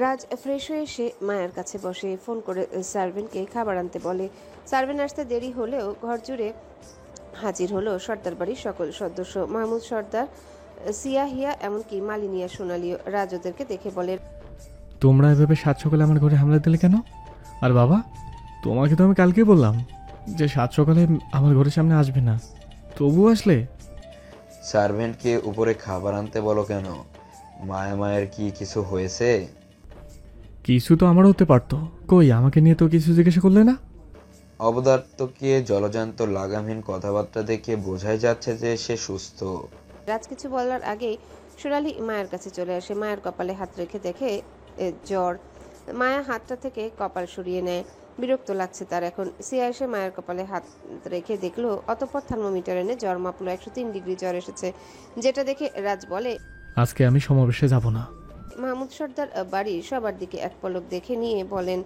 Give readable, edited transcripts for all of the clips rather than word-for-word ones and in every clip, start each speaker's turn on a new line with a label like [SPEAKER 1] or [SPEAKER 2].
[SPEAKER 1] রাজ fresh হয়ে এসে মায়ের কাছে বসে ফোন করে সার্ভেন্টকে খাবার আনতে বলে। সার্ভেন্ট আসতে দেরি হলেও ঘর জুড়ে হাজির হলো সর্দার বাড়ির সকল সদস্য, মাহমুদ সর্দার, সিয়াহিয়া, এমনকি মালিনিয়া, সোনালিও। রাজ ওদেরকে দেখে বলে,
[SPEAKER 2] তোমরা এভাবে সাত সকালে আমার ঘরে হামলা দিলে কেন? আর বাবা, তোমাকে তো আমি কালকে বললাম যে সাত সকালে আমার ঘরের সামনে আসবে না, তবু আসলে।
[SPEAKER 3] সার্ভেন্টকে উপরে খাবার আনতে বলো কেন? মায়ের কি কিছু হয়েছে?
[SPEAKER 2] কিছু তো আমারও হতে পারতো, কই আমাকে নিয়ে তো কিছু জিজ্ঞাসা করলে না।
[SPEAKER 3] অবদার্থকে জলজান্ত লাগামহীন কথাবার্তা দেখে বোঝাই যাচ্ছে যে সে সুস্থ।
[SPEAKER 1] রাজ কিছু বলার আগেই সোনালি মায়ের কাছে চলে আসে। মায়ের কপালে হাত রেখে দেখে জ্বর। মায়া হাতটা থেকে কপাল সরিয়ে নেয়, বিরক্ত লাগছে তার এখন। সিয়া এসে মায়ের কপালে হাত রেখে দেখলো, অতঃপর থার্মোমিটার এনে জ্বর মাপলো। 103 ডিগ্রি জ্বর এসেছে, যেটা দেখে রাজ বলে,
[SPEAKER 2] আজকে আমি সমাবেশে যাব না।
[SPEAKER 1] মাহমুদ সর্দার বাড়ির সবার দিকে এক পলক দেখে নিয়ে বলেন,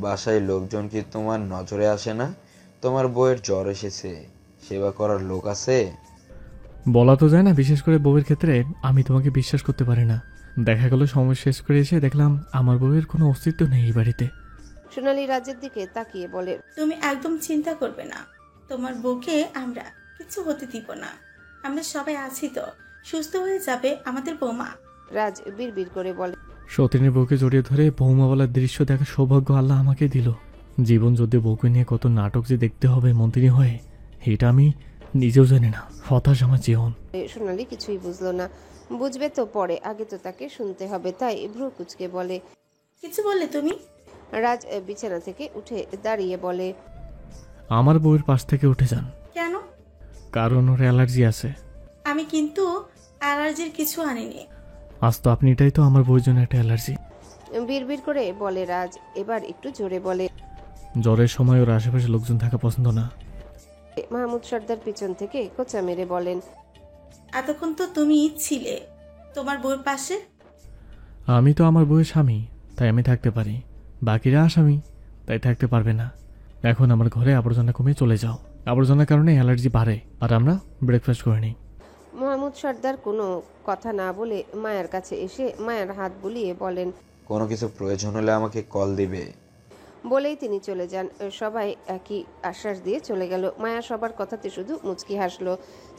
[SPEAKER 3] বাসায় লোকজন কি তোমার নজরে আসে না? তোমার বউয়ের জ্বর এসেছে, সেবা করার লোক আছে?
[SPEAKER 2] বলা তো যায় না, বিশেষ করে বউয়ের ক্ষেত্রে আমি তোমাকে বিশ্বাস করতে পারি না। দেখা গেল সময় শেষ করে এসে দেখলাম আমার বউয়ের কোনো অস্তিত্ব নেই এই বাড়িতে।
[SPEAKER 1] সোনালি রাজের দিকে তাকিয়ে বলে,
[SPEAKER 4] তুমি একদম চিন্তা করবে না, তোমার বউকে আমরা কিছু হতে দিব না। আমরা সবাই আছি তো, সুস্থ হয়ে যাবে আমাদের বৌমা।
[SPEAKER 1] রাজ বিড়বিড় করে বলে,
[SPEAKER 2] সতীনের বউকে জড়িয়ে ধরে বৌমাওয়ালার দৃশ্য দেখার সৌভাগ্য আল্লাহ আমাকে দিল। জীবন যুদ্ধে বউকে নিয়ে কত নাটক যে দেখতে হবে মন্ত্রী হয়ে, এটা আমি নিজেও জানি না। হতাশ আমার জীবন।
[SPEAKER 1] সোনালি কিছুই বুঝলো না। বুঝবে তো পরে, আগে তো তাকে শুনতে হবে। তাই ভ্রু কুচকে বলে,
[SPEAKER 4] কিছু বললে তুমি?
[SPEAKER 1] রাজ বিছানা থেকে উঠে দাঁড়িয়ে বলে,
[SPEAKER 2] আমার বউয়ের পাশ থেকে উঠে যান।
[SPEAKER 4] কেন?
[SPEAKER 2] কারণ ওর অ্যালার্জি আছে।
[SPEAKER 4] আমি কিন্তু অ্যালার্জির কিছু আনিনি।
[SPEAKER 2] আজ তো আপনি, এটাই তো আমার বউয়ের জন্য একটা অ্যালার্জি।
[SPEAKER 1] বিড়বিড় করে বলে রাজ, এবার একটু জোরে বলে,
[SPEAKER 2] জ্বরের সময় ওর আশেপাশে লোকজন থাকা পছন্দ না।
[SPEAKER 1] মাহমুদ সর্দার পিছন থেকে কোচা মেরে বলেন,
[SPEAKER 4] এতক্ষণ তো তুমি ছিলে তোমার বউয়ের পাশে।
[SPEAKER 2] আমি তো আমার বউয়ের স্বামী, তাই আমি থাকতে পারি। বাকিরা আসামি, তাই থাকতে পারবে না। এখন আমার ঘরে আবর্জনা কমিয়ে চলে যাও। আবর্জনার কারণে অ্যালার্জি বাড়ে, আর আমরা ব্রেকফাস্ট করে নিই।
[SPEAKER 1] মাহমুদ সর্দার কোনো কথা না বলে মায়ের কাছে এসে মায়ের হাত বুলিয়ে বলেন,
[SPEAKER 3] কোনো কিছু প্রয়োজন হলে আমাকে কল দিবে।
[SPEAKER 1] বলেই তিনি চলে যান। সবাই একই আশ্বাস দিয়ে চলে গেল। মায়া সবার কথাতে শুধু মুচকি হাসলো।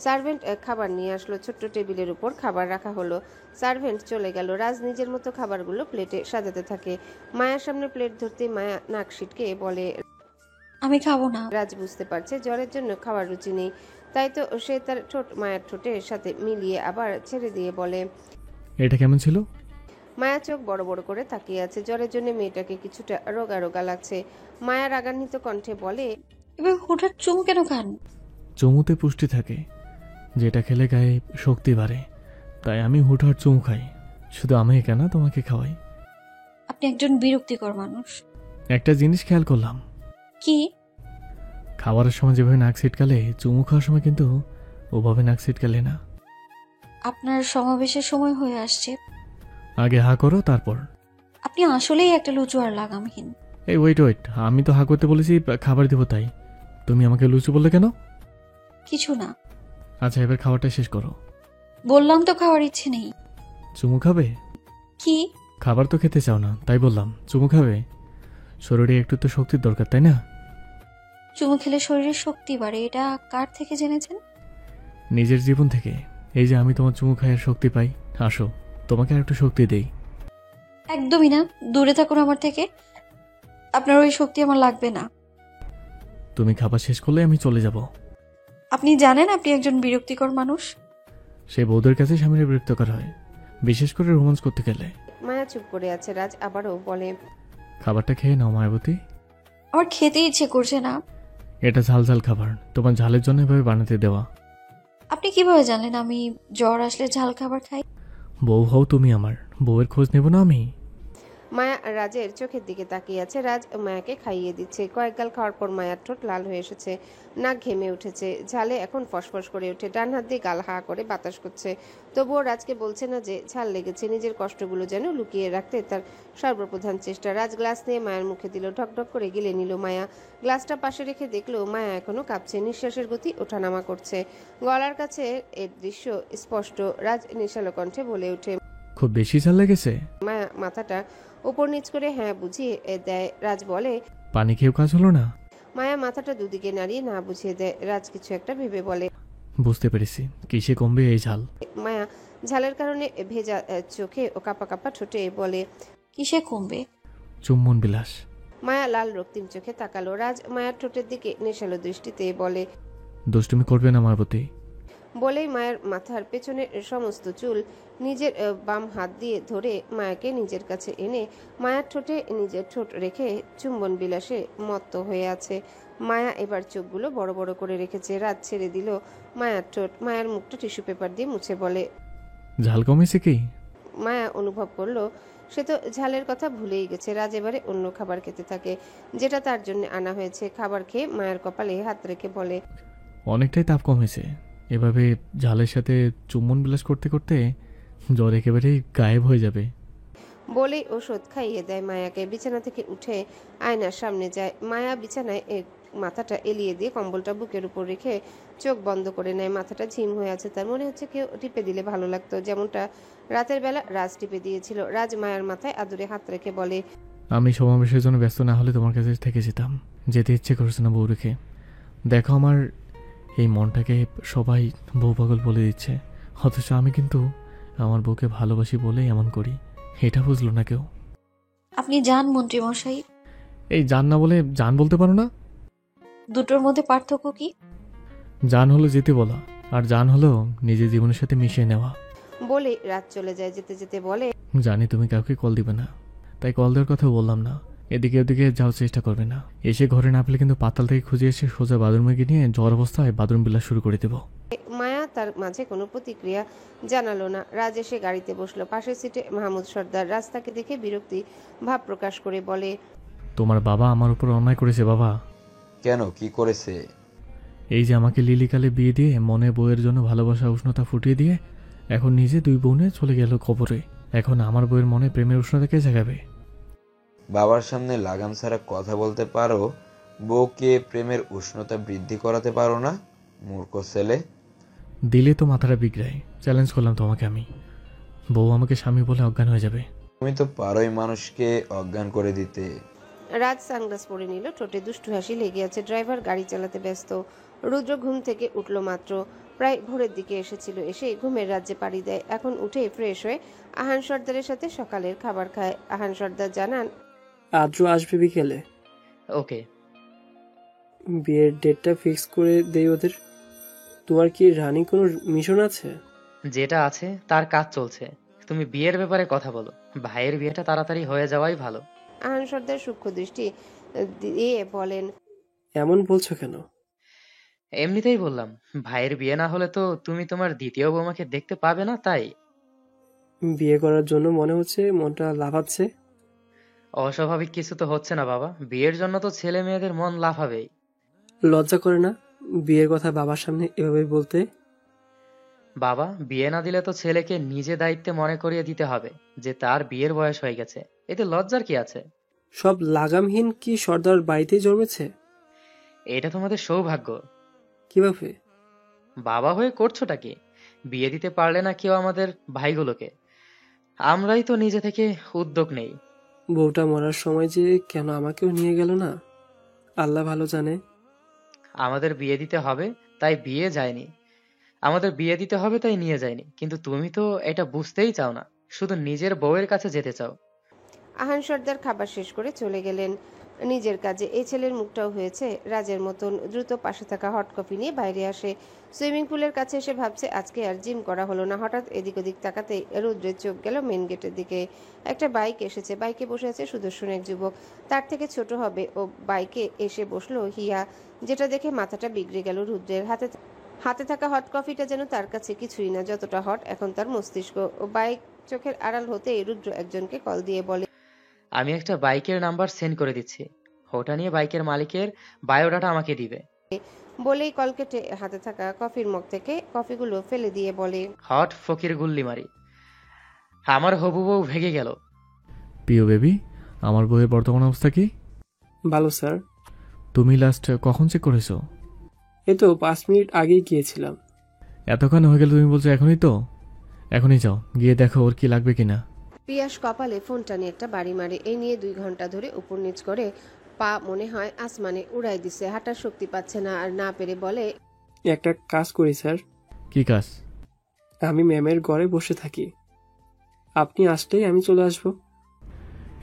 [SPEAKER 1] সার্ভেন্ট খাবার নিয়ে আসলো। ছোট্ট টেবিলের উপর খাবার রাখা হলো। সার্ভেন্ট চলে গেল। রাজ নিজের মতো খাবারগুলো প্লেটে সাজাতে থাকে। মায়ার সামনে প্লেট ধরতেই মায়া নাক সিটকে বলে,
[SPEAKER 5] আমি খাবো না।
[SPEAKER 1] রাজ বুঝতে পারছে জ্বরের জন্য খাওয়ার রুচি নেই, তাই তো সে তার ঠোঁট মায়ের ঠোঁটের সাথে মিলিয়ে আবার ছেড়ে দিয়ে বলে,
[SPEAKER 2] এটা কেমন ছিল?
[SPEAKER 1] মায়া চোখ বড় বড় করে তাকিয়ে আছে। জ্বরের জন্য মেয়েটাকে কিছুটা রোগা রোগা লাগছে। মায়া রাগান্বিত কণ্ঠে বলে,
[SPEAKER 5] এবার হঠাৎ চুমু কেন খান?
[SPEAKER 2] চুমুতে পুষ্টি থাকে, যেটা খেলে গায়ে শক্তি বাড়ে, তাই আমি হুটহাট চুমু খাই। শুধু আমি কেন, তোমাকে খাওয়াই।
[SPEAKER 5] আপনি একজন বিরক্তিকর মানুষ।
[SPEAKER 2] একটা জিনিস খেয়াল করলাম,
[SPEAKER 5] কি?
[SPEAKER 2] খাবারের সময় যেভাবে নাক ছিটকালে, চুমু খাওয়ার সময় কিন্তু ওভাবে নাক ছিটকালে না।
[SPEAKER 5] আপনার সমাবেশের সময় হয়ে আসছে।
[SPEAKER 2] আগে হা করো, তারপর।
[SPEAKER 5] আপনি আসলেই একটা লুচু আর লাগামহীন।
[SPEAKER 2] এই ওয়েট, আমি তো হা করতে বলেছি খাবার দিব, তাই তুমি আমাকে লুচু বললে কেন?
[SPEAKER 5] কিছু না।
[SPEAKER 2] আচ্ছা, এবার খাবারটা শেষ করো।
[SPEAKER 5] বললাম তো খাওয়ার ইচ্ছে নেই।
[SPEAKER 2] চুমু খাবে?
[SPEAKER 5] কি?
[SPEAKER 2] খাবার তো খেতে চাও না, তাই বললাম চুমু খাবে। শরীরে একটু তো শক্তির দরকার, তাই না?
[SPEAKER 5] চুমু খেলে শরীরের শক্তি বাড়ে, এটা কার থেকে জেনেছেন?
[SPEAKER 2] নিজের জীবন থেকে। এই যে আমি তোমার চুমু খাই আর শক্তি পাই, আসো তোমাকে আর একটু শক্তি দেই।
[SPEAKER 5] একদমই না, দূরে থাকুন আমার থেকে। আপনার ওই শক্তি আমার লাগবে না।
[SPEAKER 2] তুমি খাবার শেষ করলে আমি চলে যাব।
[SPEAKER 5] আপনি জানেন আপনি একজন বিরক্তিকর মানুষ।
[SPEAKER 2] সে বউদের কাছে স্বামীরা বিরক্ত করা হয়, বিশেষ করে রোমান্স করতে গেলে।
[SPEAKER 1] মায়া চুপ করে আছে। রাজ আবারও বলে,
[SPEAKER 2] খাবারটা খেয়ে নাও মায়াবতী।
[SPEAKER 5] আমার খেতে ইচ্ছে করছে না।
[SPEAKER 2] এটা ঝাল ঝাল খাবার, তোমার ঝালের জন্য এভাবে বানাতে দেওয়া।
[SPEAKER 5] আপনি কিভাবে জানলেন আমি জ্বর আসলে ঝাল খাবার খাই?
[SPEAKER 2] বউ হও তুমি আমার, বউয়ের খোঁজ নেব না আমি?
[SPEAKER 1] মায়া রাজের চোখের দিকে তাকিয়ে আছে। রাজ মায়াকে খাইয়ে দিচ্ছে। কয়েক গাল খাওয়ার পর মায়ার ঠোঁট লাল হয়ে এসেছে, নাক ঘেমে উঠেছে, ঝালে এখন ফসফস করে ওঠে। ডান হাত দিয়ে গাল হা করে বাতাস করছে। তবুও রাজকে বলছে না যে ঝাল লেগেছে। নিজের কষ্টগুলো যেন লুকিয়ে রাখতে তার সর্বপ্রধান চেষ্টা। রাজ গ্লাস নিয়ে মায়ের মুখে দিল, ঢকঢক করে গিলে নিল। মায়া গ্লাসটা পাশে রেখে দেখলো মায়া এখনো কাঁপছে, নিঃশ্বাসের গতি ওঠানামা করছে। গলার কাছে এর দৃশ্য স্পষ্ট। রাজ নিশালো কণ্ঠে বলে ওঠে।
[SPEAKER 2] খুব বেশি ঝাল লেগেছে?
[SPEAKER 1] মায়া মাথাটা উপর নিচ করে হ্যাঁ বুঝিয়ে দেয়। রাজ বলে,
[SPEAKER 2] পানি খেয়েও কাজ হলো না?
[SPEAKER 1] মায়া মাথাটা দুদিকে নাড়িয়ে না বুঝিয়ে দেয়। রাজ কিছু একটা ভেবে বলে,
[SPEAKER 2] বুঝতে পেরেছি, কিসে কমবে এই ঝাল?
[SPEAKER 1] মায়া ঝালের কারণে ভেজা চোখে ও কাপা কাপা ঠোঁটে বলে,
[SPEAKER 5] কিসে কমবে?
[SPEAKER 2] চুম্বন বিলাস।
[SPEAKER 1] মায়া লাল রক্তিম চোখে তাকালো। রাজ মায়ার ঠোঁটের দিকে নেশালো দৃষ্টিতে বলে,
[SPEAKER 2] দুষ্টুমি করবে না আমার প্রতি।
[SPEAKER 1] বলেই মায়ের মাথার পেছনের সমস্ত চুল নিজের বাম হাত দিয়ে ধরে মায়াকে নিজের কাছে এনে মায়ার ঠোঁটে নিজের ঠোঁট রেখে চুম্বন বিলাসে মত্ত হয়ে আছে। মায়া এবার চোখগুলো বড় বড় করে রেখেছে। রাত ছেড়ে দিল মায়ার ঠোঁট। মায়ার মুখটা টিস্যু পেপার দিয়ে মুছে বলে,
[SPEAKER 2] ঝাল কমেছে কি?
[SPEAKER 1] মায়া অনুভব করলো সে তো ঝালের কথা ভুলেই গেছে। রাজ এবারে অন্য খাবার খেতে থাকে, যেটা তার জন্য আনা হয়েছে। খাবার খেয়ে মায়ের কপালে হাত রেখে বলে,
[SPEAKER 2] অনেকটাই তাপ কমেছে। এভাবে ঝালের সাথে চুম্বন বিলাস করতে করতে জ্বর একেবারেই গায়েব হয়ে যাবে।
[SPEAKER 1] বলেই ওষুধ খাইয়ে দেয় মায়াকে। বিছানা থেকে উঠে আয়নার সামনে যায়। মায়া বিছানায় মাথাটা এলিয়ে দিয়ে কম্বলটা বুকের উপর রেখে চোখ বন্ধ করে নেয়। মাথাটা ঝিম হয়ে আছে। তার মনে হচ্ছে কেউ টিপে দিলে ভালো লাগতো, যেমনটা রাতের বেলা রাজ টিপে দিয়েছিল। রাজ মায়ের মাথায় আদুরে হাত রেখে বলে,
[SPEAKER 2] আমি সমাবেশের জন্য ব্যস্ত না হলে তোমার কাছে থেকে যেতাম। যেতে ইচ্ছে করছে না বউ রেখে। দেখো আমার এই মনটাকে সবাই বউ পাগল বলে দিচ্ছে, অথচ আমি কিন্তু আমার বউকে ভালোবাসি বলেই এমন করি। এটা বুঝলো না কেউ।
[SPEAKER 5] আপনি যান মন্ত্রীমশাই।
[SPEAKER 2] এই জান না বলে জান বলতে পারো না?
[SPEAKER 5] দুটোর মধ্যে পার্থক্য কি?
[SPEAKER 2] জান হলো যেতে বলা, আর জান হলো নিজের জীবনের সাথে মিশিয়ে নেওয়া।
[SPEAKER 1] বলে রাত চলে যায়। যেতে যেতে বলে,
[SPEAKER 2] জানি তুমি কাউকে কল দিবে না, তাই কল দেওয়ার কথা বললাম না। এদিকে ওদিকে যাওয়ার চেষ্টা করবে না। এসে ঘরে না পেলে কিন্তু পাতাল থেকে খুঁজে এসে সোজা বাথরুমে গিয়ে নিয়ে জ্বর অবস্থায় বাথরুম বিলাস শুরু করে দেবো।
[SPEAKER 1] মায়া তার মাঝে কোনো প্রতিক্রিয়া জানালো না। রাজ এসে গাড়িতে বসলো। পাশের সিটে মাহমুদ সর্দার। রাজ তাকে দেখে বিরক্তি ভাব প্রকাশ করে বলে,
[SPEAKER 2] তোমার বাবা আমার উপর অন্যায় করেছে বাবা।
[SPEAKER 3] কেন, কি করেছে?
[SPEAKER 2] এই যে আমাকে লিলিকালে বিয়ে দিয়ে মনে বউয়ের জন্য ভালোবাসা উষ্ণতা ফুটিয়ে দিয়ে এখন নিজে দুই বোনে চলে গেল কবরে। এখন আমার বউয়ের মনে প্রেমের উষ্ণতা কে জাগাবে?
[SPEAKER 3] বাবার সামনে লাগাম ছাড়া কথা বলতে পারো, বউকে প্রেমের উষ্ণতা বৃদ্ধি করাতে পারো না? মূর্খ ছেলে।
[SPEAKER 2] দিলে তো মাথাটা বিগড়ায়। চ্যালেঞ্জ করলাম তোমাকে আমি। বউ আমাকে স্বামী বলে অজ্ঞান হয়ে যাবে।
[SPEAKER 3] তুমি তো পারোই মানুষকে অজ্ঞান করে দিতে।
[SPEAKER 1] রাজ সানগ্লাস পরে নিল। ঠোঁটে দুষ্টু হাসি লেগে আছে। ড্রাইভার গাড়ি চালাতে ব্যস্ত। রুদ্র ঘুম থেকে উঠল মাত্র। প্রায় ভোরের দিকে এসেছিল। এসে ঘুমের রাজ্যে পাড়ি দেয়। এখন উঠে ফ্রেশ হয়ে আহান সর্দারের সাথে সকালের খাবার খায়। আহান সর্দার জানান,
[SPEAKER 6] আদ্র আসবে বিকেলে।
[SPEAKER 7] ওকে।
[SPEAKER 6] বিয়ের ডেটটা ফিক্স করে দেই ওদের। তোমার কি রানিং কোনো মিশন আছে?
[SPEAKER 7] যেটা আছে তার কাজ চলছে। তুমি বিয়ের ব্যাপারে কথা বলো। ভাইয়ের বিয়েটা তাড়াতাড়ি হয়ে যাওয়াই ভালো।
[SPEAKER 1] আহান সর্দার সূক্ষ্ম দৃষ্টি দিয়ে বলেন,
[SPEAKER 6] এমন বলছো কেন?
[SPEAKER 7] এমনিতেই বললাম, ভাইয়ের বিয়ে না হলে তো তুমি তোমার দ্বিতীয় বৌমাকে দেখতে পাবে না, তাই।
[SPEAKER 6] বিয়ে করার জন্য মনে হচ্ছে মনটা লাফাচ্ছে।
[SPEAKER 7] অস্বাভাবিক কিছু তো হচ্ছে না বাবা। বিয়ের জন্য তো ছেলে মেয়েদের মন লাফাবেই।
[SPEAKER 6] লজ্জা করে না বিয়ের কথা বাবার সামনে এভাবে বলতে?
[SPEAKER 7] বাবা, বিয়ে না দিলে তো ছেলেকে নিজে দায়িত্বে মনে করিয়ে দিতে হবে যে তার বিয়ের বয়স হয়ে গেছে। এতে লজ্জার কি আছে?
[SPEAKER 6] সব লাগামহীন কি সর্দার বাড়িতেই জন্মেছে?
[SPEAKER 7] এটা তোমাদের সৌভাগ্য।
[SPEAKER 6] কিভাবে?
[SPEAKER 7] বাবা হয়ে করছোটা কি? বিয়ে দিতে পারলে না কেউ আমাদের ভাইগুলোকে। আমরাই তো নিজে থেকে উদ্যোগ নেই।
[SPEAKER 6] বউটা মরার সময় যে কেন আমাকেও নিয়ে গেল না, আল্লাহ ভালো জানে।
[SPEAKER 7] আমাদের বিয়ে দিতে হবে তাই বিয়ে যায়নি, আমাদের বিয়ে দিতে হবে তাই নিয়ে যায়নি। কিন্তু তুমি তো এটা বুঝতেই চাও না, শুধু নিজের বউয়ের কাছে যেতে চাও।
[SPEAKER 1] আহান সর্দার খাবার শেষ করে চলে গেলেন নিজের কাজে। এই ছেলের মুখটাও হয়েছে রাজের মতন। দ্রুত পাশে থাকা হট কফি নিয়ে বাইরে আসে। সুইমিং পুলের কাছে এসে ভাবছে আজকে আর জিম করা হলো না। হঠাৎ এদিক ওদিক তাকাতেই রুদ্রের চোখ গেল মেন গেটের দিকে। একটা বাইক এসেছে। বাইকে বসে আছে সুদর্শন এক যুবক। তার থেকে ছোট হবে ও। বাইকে এসে বসলো হিয়া, যেটা দেখে মাথাটা বিগড়ে গেল রুদ্রের। হাতে থাকা হট কফিটা যেন তার কাছে কিছুই না, যতটা হট এখন তার মস্তিষ্ক। ও বাইক চোখের আড়াল হতেই রুদ্র একজনকে কল দিয়ে বলে,
[SPEAKER 7] আমি একটা বাইকের নাম্বার সেন্ড করে দিচ্ছি, ওটা নিয়ে বাইকের মালিকের বায়োডাটা আমাকে দিবে।
[SPEAKER 1] বলেই কল কেটে হাতে থাকা কফির মগ থেকে কফিগুলো ফেলে দিয়ে বলে,
[SPEAKER 7] হট ফকির গুল্লি মারি, আমার হবু বউ ভেগে গেল।
[SPEAKER 2] প্রিয় বেবি, আমার বইয়ের বর্তমান অবস্থা কি?
[SPEAKER 6] ভালো স্যার।
[SPEAKER 2] তুমি লাস্ট কখন চেক করেছো?
[SPEAKER 6] এই তো 5 মিনিট আগেই গিয়েছিলাম।
[SPEAKER 2] এতক্ষণ হয়ে গেল তুমি বলছো এখনই তো? এখনই যাও, গিয়ে দেখো ওর কি লাগবে কিনা।
[SPEAKER 1] পিয়াস কপালে ফোনটা নিয়ে একটা বাড়ি মারে। এই নিয়ে 2 ঘন্টা ধরে উপর নিচ করে পা মনে হয় আসমানে উড়াই দিছে। হাঁটার শক্তি পাচ্ছে না, আর না পেরে বলে,
[SPEAKER 6] একটা কাজ করি স্যার,
[SPEAKER 2] কি কাজ?
[SPEAKER 6] আমি ম্যামের ঘরে বসে থাকি, আপনি আসলেই আমি চলে আসবো।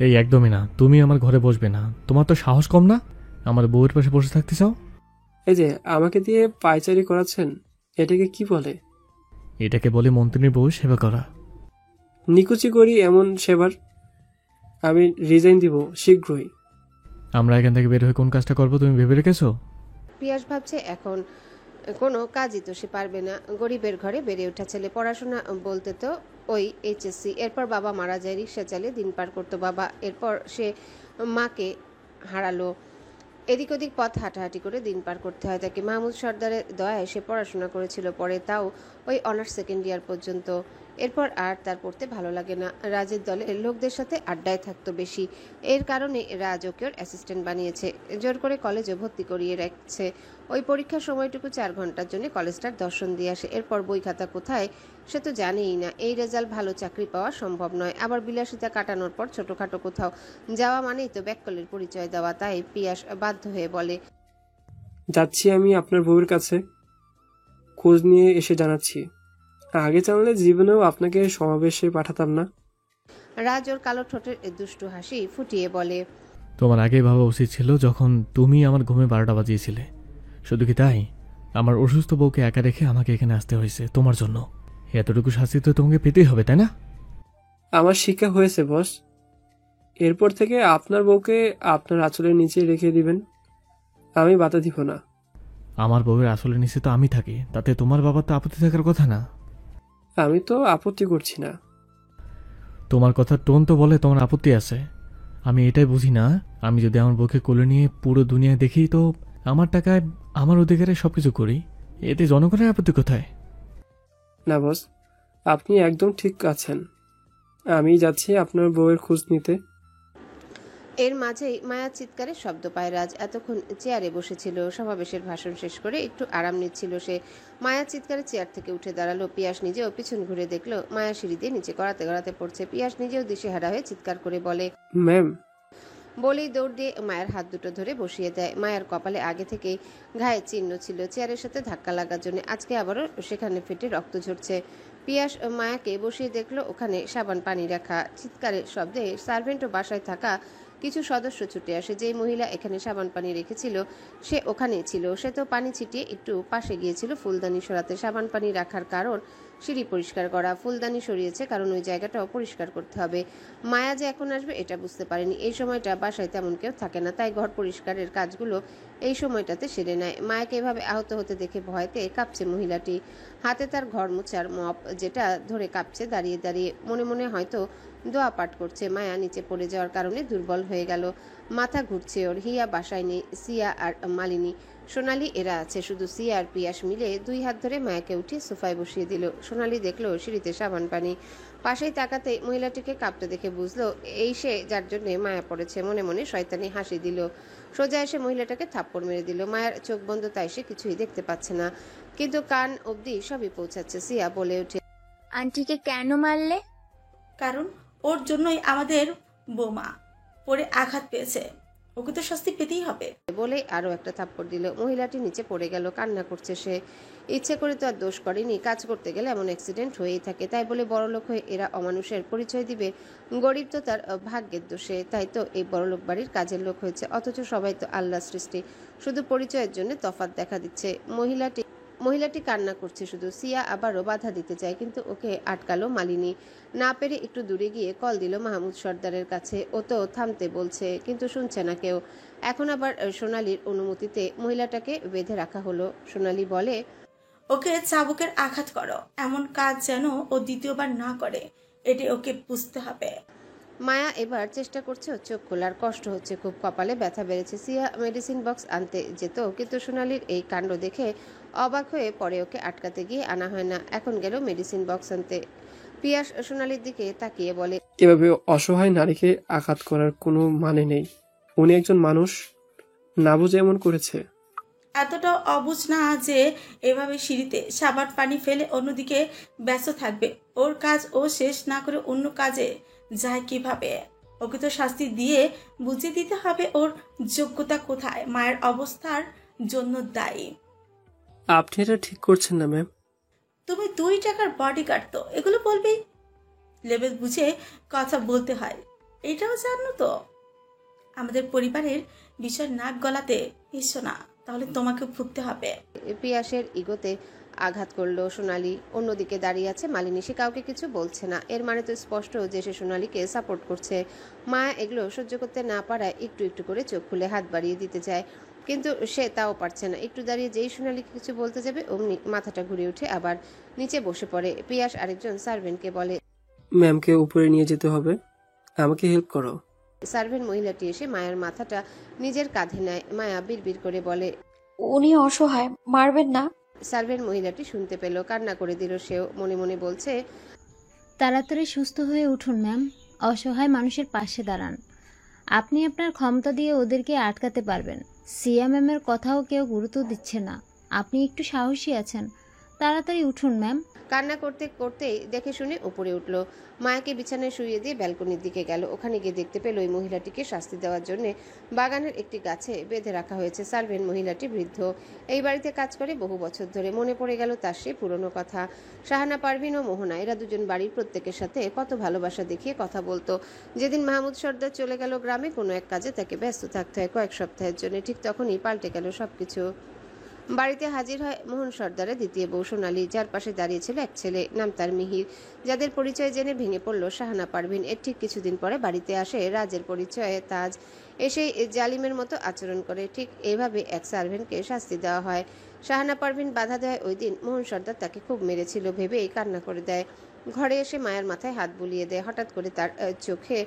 [SPEAKER 2] এই একদমই না, তুমি আমার ঘরে বসবে না। তোমার তো সাহস কম না, আমার বউয়ের পাশে বসে থাকতে চাও?
[SPEAKER 6] এই যে আমাকে দিয়ে পায়চারি করাচ্ছেন, এটাকে কি বলে?
[SPEAKER 2] এটাকে বলে মন্ত্রীর বউ সেবা করা।
[SPEAKER 6] নিকুচি করি এমন সেবার? আমি রিজাইন দিব শীঘ্রই।
[SPEAKER 2] আমরা এখান থেকে বের হয়ে কোন কাজটা করবো তুমি ভেবে রেখেছো?
[SPEAKER 1] পিয়াস ভাবছে এখন কোনো কাজই তো সে পারবে না। গরিবের ঘরে বেড়ে ওঠা ছেলে, পড়াশোনা বলতে তো ওই এইচএসসি। এরপর বাবা মারা যায়, রিক্সা চালিয়ে দিন পার করতো বাবা। এরপর সে মাকে হারালো। এদিক ওদিক পথ হাঁটাহাঁটি করে দিন পার করতে হয় তাকে। মাহমুদ সর্দারের দয়ায় সে পড়াশোনা করেছিল, পরে তাও ওই অনার্স সেকেন্ড ইয়ার পর্যন্ত। এরপর আর তার পড়তে ভালো লাগে না। রাজের দলের লোকদের সাথে আড্ডায় থাকতো বেশি। এর কারণে রাজ ওকে ওর অ্যাসিস্ট্যান্ট বানিয়েছে, জোর করে কলেজে ভর্তি করিয়ে রাখছে। ওই পরীক্ষার সময়টুকু 4 ঘন্টার জন্য কলেজটার দর্শন দিয়ে আসে। এরপর বই খাতা কোথায় সে তো জানেই না। এই রেজাল্ট ভালো চাকরি পাওয়া সম্ভব নয়। আবার বিলাসিতা কাটানোর পর ছোটখাটো কোথাও যাওয়া মানেই তো ব্যাককলের পরিচয় দেওয়া। তাই পিয়াস বাধ্য হয়ে বলে,
[SPEAKER 6] যাচ্ছি আমি আপনার বউয়ের কাছে, খোঁজ নিয়ে এসে জানাচ্ছি। আগে জানলে জীবনেও আপনাকে সমাবেশে পাঠাতাম না।
[SPEAKER 1] রাজ ওর কালো ঠোঁটের দুষ্টু হাসি ফুটিয়ে বলে,
[SPEAKER 2] তোমার আগেই ভাবা উচিত ছিল যখন তুমি আমার ঘুমে 12টা বাজিয়েছিলে। শুধু কি তাই, আমার অসুস্থ বউকে একা রেখে আমাকে এখানে আসতে হয়েছে তোমার জন্য। এতটুকু শাস্তি তো তোমাকে পেতেই হবে, তাই না?
[SPEAKER 6] আমার শিক্ষা হয়েছে বস, এরপর থেকে আপনার বউকে আপনার আঁচলের নিচে রেখে দিবেন, আমি বাধা দিব না।
[SPEAKER 2] আমার বউয়ের আসলে নিচে তো আমি থাকি, তাতে তোমার বাবার তো আপত্তি থাকার কথা না।
[SPEAKER 6] আমি তো আপত্তি করছি না।
[SPEAKER 2] তোমার কথার টোন তো বলে তোমার আপত্তি আছে। আমি এটাই বুঝি না, আমি যদি আমার বউকে কোলে নিয়ে পুরো দুনিয়া দেখি তো আমার টাকায় আমার অধিকারে সবকিছু করি, এতে জনগণের আপত্তি কোথায়?
[SPEAKER 6] না বস, আপনি একদম ঠিক আছেন। আমি যাচ্ছি আপনার বউয়ের খোঁজ নিতে।
[SPEAKER 1] এর মাঝেই মায়ার চিৎকারের শব্দ পায় রাজ। এতক্ষণ চেয়ারে বসেছিল, সমাবেশের ভাষণ শেষ করে একটু আরাম নিচ্ছিল সে। মায়ার চিৎকারে চেয়ার থেকে উঠে দাঁড়ালো। পিয়াস নিজেও পিছন ঘুরে দেখলো মায়া সিঁড়ি দিয়ে নিচে গড়াতে গড়াতে পড়ছে। পিয়াস নিজেও দিশেহারা হয়ে চিৎকার করে বলে,
[SPEAKER 6] ম্যাম।
[SPEAKER 1] বলেই দৌড় দিয়ে মায়ের হাত দুটো ধরে বসিয়ে দেয়। মায়ের কপালে আগে থেকেই ঘায়ের চিহ্ন ছিল চেয়ারের সাথে ধাক্কা লাগার জন্য। আজকে আবারও সেখানে ফেটে রক্ত ঝরছে। পিয়াস মায়াকে বসিয়ে দেখলো ওখানে সাবান পানি রাখা। চিৎকারের শব্দে সার্ভেন্ট ও বাসায় থাকা কিছু সদস্য ছুটে আসে। যেই মহিলা এখানে সাবান পানি রেখেছিল সে ওখানেই ছিল। সে তো পানি ছিটিয়ে একটু পাশে গিয়েছিল ফুলদানি সরাতে। সাবান পানি রাখার কারণ সিঁড়ি পরিষ্কার করা, ফুলদানি সরিয়েছে কারণ ওই জায়গাটাও পরিষ্কার করতে হবে। মায়া যে এখন আসবে এটা বুঝতে পারেনি। এই সময়টা বাসায় তেমন কেউ থাকে না, তাই ঘর পরিষ্কারের কাজগুলো এই সময়টাতে সেরে নেয়। মায়াকে এভাবে আহত হতে দেখে ভয়তে কাঁপছে মহিলাটি। হাতে তার ঘর মোছার মপ, যেটা ধরে কাঁপছে দাঁড়িয়ে দাঁড়িয়ে। মনে মনে হয়তো দোয়া পাঠ করছে। মায়া নিচে পড়ে যাওয়ার কারণে দুর্বল হয়ে গেল, মাথা ঘুরছে ওর। হিয়া বাসায় নেই, সিয়া আর মালিনী, সোনালি এরা আছে। শুধু সিয়া আর পিয়াস মিলে 2 হাত ধরে মায়াকে উঠিয়ে সোফায় বসিয়ে দিল। সোনালি দেখলো সিঁড়িতে সাবান পানি। পাশেই তাকাতে মহিলাটিকে কাঁপতে দেখে বুঝলো এই সে যার জন্য মায়া পড়েছে। মনে মনে শয়তানি হাসি দিল। সোজা এসে মহিলাটাকে থাপ্পড় মেরে দিল। মায়ের চোখ বন্ধ, তাই সে কিছুই দেখতে পাচ্ছে না, কিন্তু কান অবধি সবই পৌঁছাচ্ছে। সিয়া বলে ওঠে,
[SPEAKER 8] আন্টিকে কেন মারলে?
[SPEAKER 4] কারণ ওর জন্যই আমাদের বোমা পড়ে আঘাত পেয়েছে, ওকে তো শাস্তি পেতেই হবে।
[SPEAKER 1] বলে আরো একটা থাপ্পড় দিল। মহিলাটি নিচে পড়ে গেল, কান্না করছে সে। ইচ্ছে করে তো আর দোষ করেনি, কাজ করতে গেলে এমন অ্যাক্সিডেন্ট হয়েই থাকে। তাই বলে বড়লোক হয়ে এরা অমানুষের পরিচয় দিবে? গরিব তো তার ভাগ্যের দোষে, তাই তো এই বড়লোক বাড়ির কাজের লোক হয়েছে। অথচ সবাই তো আল্লাহর সৃষ্টি, শুধু পরিচয়ের জন্য তফাৎ দেখা দিচ্ছে। মহিলাটি কান্না করছে শুধু। সিয়া আবারও বাধা দিতে চায়, কিন্তু ওকে আটকালো মালিনী। না পেরে একটু দূরে গিয়ে কল দিল মাহমুদ সর্দারের কাছে। ও তো থামতে বলছে, কিন্তু শুনছে না কেউ। এখন আবার সোনালির অনুমতিতে মহিলাটাকে বেঁধে রাখা হলো। সোনালি বলে,
[SPEAKER 4] ওকে চাবুকের আঘাত করো, এমন কাজ যেন ও দ্বিতীয়বার না করে, এটি ওকে বুঝতে হবে।
[SPEAKER 1] মায়া এবার চেষ্টা করছে ওর চোখ খোলার, কষ্ট হচ্ছে খুব, কপালে ব্যথা বেড়েছে। সিয়া মেডিসিন বক্স আনতে যেত, কিন্তু সোনালির এই কাণ্ড দেখে অবাক হয়ে পরে ওকে আটকাতে গিয়ে আনা হয় না। এখন গেল মেডিসিন বক্স আনতে। পিয়াস সোনালির দিকে তাকিয়ে বলে,
[SPEAKER 6] এভাবে অসহায় নারীকে আঘাত করার কোনো মানে নেই। উনি একজন মানুষ, না বুঝে এমন করেছে।
[SPEAKER 4] এতটা অবুঝ না যে এভাবে সিঁড়িতে সাবান পানি ফেলে অন্যদিকে ব্যস্ত থাকবে। ওর কাজ ও শেষ না করে অন্য কাজে যায় কিভাবে? ওকে তো শাস্তি দিয়ে বুঝিয়ে দিতে হবে ওর যোগ্যতা কোথায়। মায়ের অবস্থার জন্য দায়ী।
[SPEAKER 6] আপনি এটা ঠিক করছেন না ম্যাম।
[SPEAKER 4] তুমি 2 টাকার বডিগার্ড, তো এগুলো বলবি? লেভেল বুঝে কথা বলতে হয়, এটাও জানো তো? আমাদের পরিবারের বিষয় নাক গলাতে এসো না, তাহলে তোমাকে ভুগতে হবে।
[SPEAKER 1] পিয়াসের ইগোতে আঘাত করলো সোনালি। অন্যদিকে দাঁড়িয়ে আছে মালিনী, সে কাউকে কিছু বলছে না। এর মানে তো স্পষ্ট যে সে সোনালিকে সাপোর্ট করছে। মায়া এগুলো সহ্য করতে না পারায় একটু একটু করে চোখ খুলে হাত বাড়িয়ে দিতে চায়, কিন্তু সে তাও পারছে না। একটু দাঁড়িয়ে যেই সোনালিকে কিছু বলতে যাবে অমনি মাথাটা ঘুরে উঠে আবার নিচে বসে পড়ে। পিয়াস আরেকজন সার্ভেন্টকে বলে,
[SPEAKER 6] ম্যামকে উপরে নিয়ে যেতে হবে, আমাকে হেল্প করো।
[SPEAKER 1] সার্ভেন্ট মহিলাটি এসে মায়ার মাথাটা নিজের কাঁধে নেয়। মায়া বিড়বিড় করে বলে,
[SPEAKER 5] উনি অসহায়, মারবেন না।
[SPEAKER 1] সার্ভেন্ট মহিলাটি শুনতে পেল, কান্না করে দিল। সেও মনে মনে বলছে,
[SPEAKER 8] তাড়াতাড়ি সুস্থ হয়ে উঠুন ম্যাম, অসহায় মানুষের পাশে দাঁড়ান। আপনি আপনার ক্ষমতা দিয়ে ওদেরকে আটকাতে পারবেন। সিয়া ম্যামের কথাও কেউ গুরুত্ব দিচ্ছে না। আপনি একটু সাহসী আছেন, তাড়াতাড়ি উঠুন ম্যাম।
[SPEAKER 1] কান্না করতে করতেই দেখে শুনে উপরে উঠল। মায়াকে বিছানায় শুইয়ে দিয়ে ব্যালকনির দিকে গেল। ওখানে গিয়ে দেখতে পেল ওই মহিলাটিকে শাস্তি দেওয়ার জন্য বাগানের একটি গাছে বেঁধে রাখা হয়েছে। সার্ভেন্ট মহিলাটি বৃদ্ধ, এই বাড়িতে কাজ করে বহু বছর ধরে। মনে পড়ে গেল তার সেই পুরনো কথা। শাহানা পারভিন ও মোহনা, এরা দুজন বাড়ির প্রত্যেকের সাথে কত ভালোবাসা দেখিয়ে কথা বলতো। যেদিন মাহমুদ সর্দার চলে গেল গ্রামে কোনো এক কাজে, তাকে ব্যস্ত থাকতে হয় কয়েক সপ্তাহের জন্য, ঠিক তখনই পাল্টে গেল সবকিছু। বাড়িতে হাজির হয় মোহন সর্দারের দ্বিতীয় বউ সোনালি, যার পাশে দাঁড়িয়েছিল এক ছেলে, নাম তার মিহির, যাদের পরিচয় জেনে ভেঙে পড়ল শাহানা পারভিন। এর ঠিক কিছুদিন পরে বাড়িতে আসে রাজের পরিচয়ে তাজ। এসে জালিমের মতো আচরণ করে। ঠিক এইভাবে এক সার্ভেন্টকে শাস্তি দেওয়া হয়। শাহানা পারভিন বাধা দেয় ওই দিন মোহন সর্দার তাকে খুব মেরেছিল ভেবেই কান্না করে দেয়। ঘরে এসে মায়ের মাথায় হাত বুলিয়ে দেয়। হঠাৎ করে তার চোখে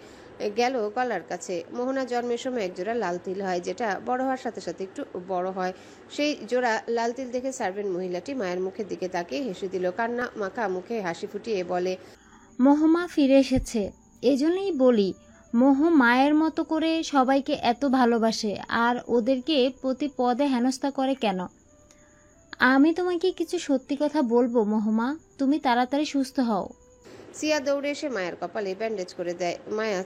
[SPEAKER 1] গেল গলার কাছে। মোহনা জন্মের সময় একজোড়া লাল তিল হয়, যেটা বড় হওয়ার সাথে সাথে একটু বড় হয়। সেই জোড়া লাল তিল দেখে সার্ভেন্ট মহিলাটি মায়ের মুখের দিকে তাকিয়ে হেসে দিল। কান্না মাখা মুখে হাসি ফুটিয়ে বলে,
[SPEAKER 8] মোহমা ফিরে এসেছে। এজন্যই বলি, মোহ মায়ের মতো করে সবাইকে এত ভালোবাসে, আর ওদেরকে প্রতি পদে হেনস্থা করে কেন? আমি তোমাকে কিছু সত্যি কথা বলবো মোহমা, তুমি তাড়াতাড়ি সুস্থ হও।
[SPEAKER 1] সিয়া দৌড়ে এসে মায়ের কপালে ব্যান্ডেজ করে দেয়। মায়া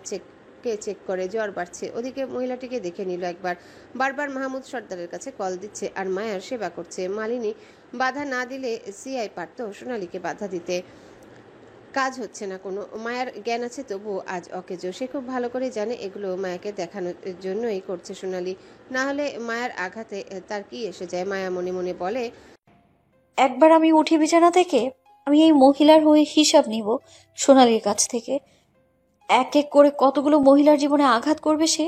[SPEAKER 1] চেক করে, জ্বর বাড়ছে। ওদিকে মহিলাটিকে দেখে নিল একবার, বারবার মাহমুদ সর্দারের কাছে কল দিচ্ছে আর মায়ার সেবা করছে। মালিনী বাধা না দিলে সিয়াই পারত সোনালীকে বাধা দিতে। কাজ হচ্ছে না কোনো। মায়ার জ্ঞান আছে তবুও আজ অকেজো। সে খুব ভালো করে জানে এগুলো মায়াকে দেখানোর জন্যই করছে সোনালী, না হলে মায়ার আঘাতে তার কি এসে যায়। মায়া মনে মনে বলে,
[SPEAKER 5] একবার আমি উঠি বিছানা থেকে, আমি এই মহিলার হয়ে হিসাব নিব সোনালীর কাছ থেকে। এক এক করে কতগুলো মহিলার জীবনে আঘাত করবে সে।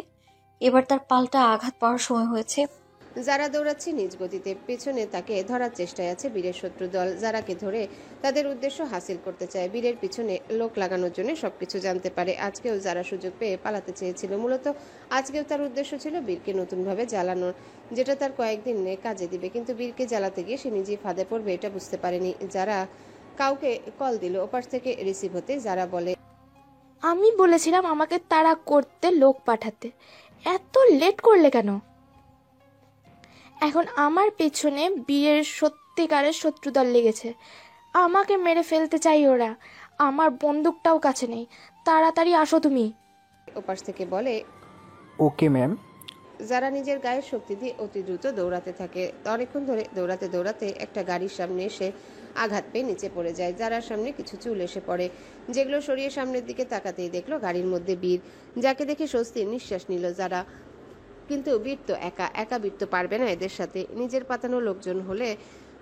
[SPEAKER 5] এবার তার পাল্টা আঘাত পাওয়ার সময় হয়েছে।
[SPEAKER 1] যারা দৌড়াচ্ছে নিজ গতিতে, পেছনে তাকে ধরার চেষ্টায় আছে বীরের শত্রু দল। যারাকে ধরে তাদের উদ্দেশ্য হাসিল করতে চায়। বীরের পিছনে লোক লাগানোর জন্য সবকিছু জানতে পারে। আজকেও যারা সুযোগ পেয়ে পালাতে চেয়েছিল, মূলত আজকেও তার উদ্দেশ্য ছিল বীরকে নতুনভাবে জ্বালানোর, যেটা তার কয়েকদিন কাজে দিবে। কিন্তু বীরকে জ্বালাতে গিয়ে সে নিজেই ফাঁদে পড়বে এটা বুঝতে পারেনি। যারা কাউকে কল দিল, ওপাশ থেকে রিসিভ হতে যারা বলে,
[SPEAKER 9] আমি বলেছিলাম আমাকে তাড়া করতে, লোক পাঠাতে, এত লেট করলে কেন? এখন আমার পেছনে বীরের সত্যিকারের শত্রুদল লেগেছে, আমাকে মেরে ফেলতে চাই ওরা। আমার বন্দুকটাও কাছে নেই, তাড়াতাড়ি আসো তুমি।
[SPEAKER 1] ওপাশ থেকে বলে,
[SPEAKER 10] ওকে ম্যাম।
[SPEAKER 1] যারা নিজের গায়ের শক্তি দিয়ে অতি দ্রুত দৌড়াতে থাকে। অনেকক্ষণ ধরে দৌড়াতে দৌড়াতে একটা গাড়ির সামনে এসে আঘাত পেয়ে নিচে পড়ে যায়। যারার সামনে কিছু চুল এসে পড়ে, যেগুলো সরিয়ে সামনের দিকে তাকাতেই দেখলো গাড়ির মধ্যে বীর, যাকে দেখে স্বস্তির নিঃশ্বাস নিল যারা। কিন্তু বীর তো একা বীর তো পারবে না এদের সাথে। নিজের পাতানো লোকজন হলে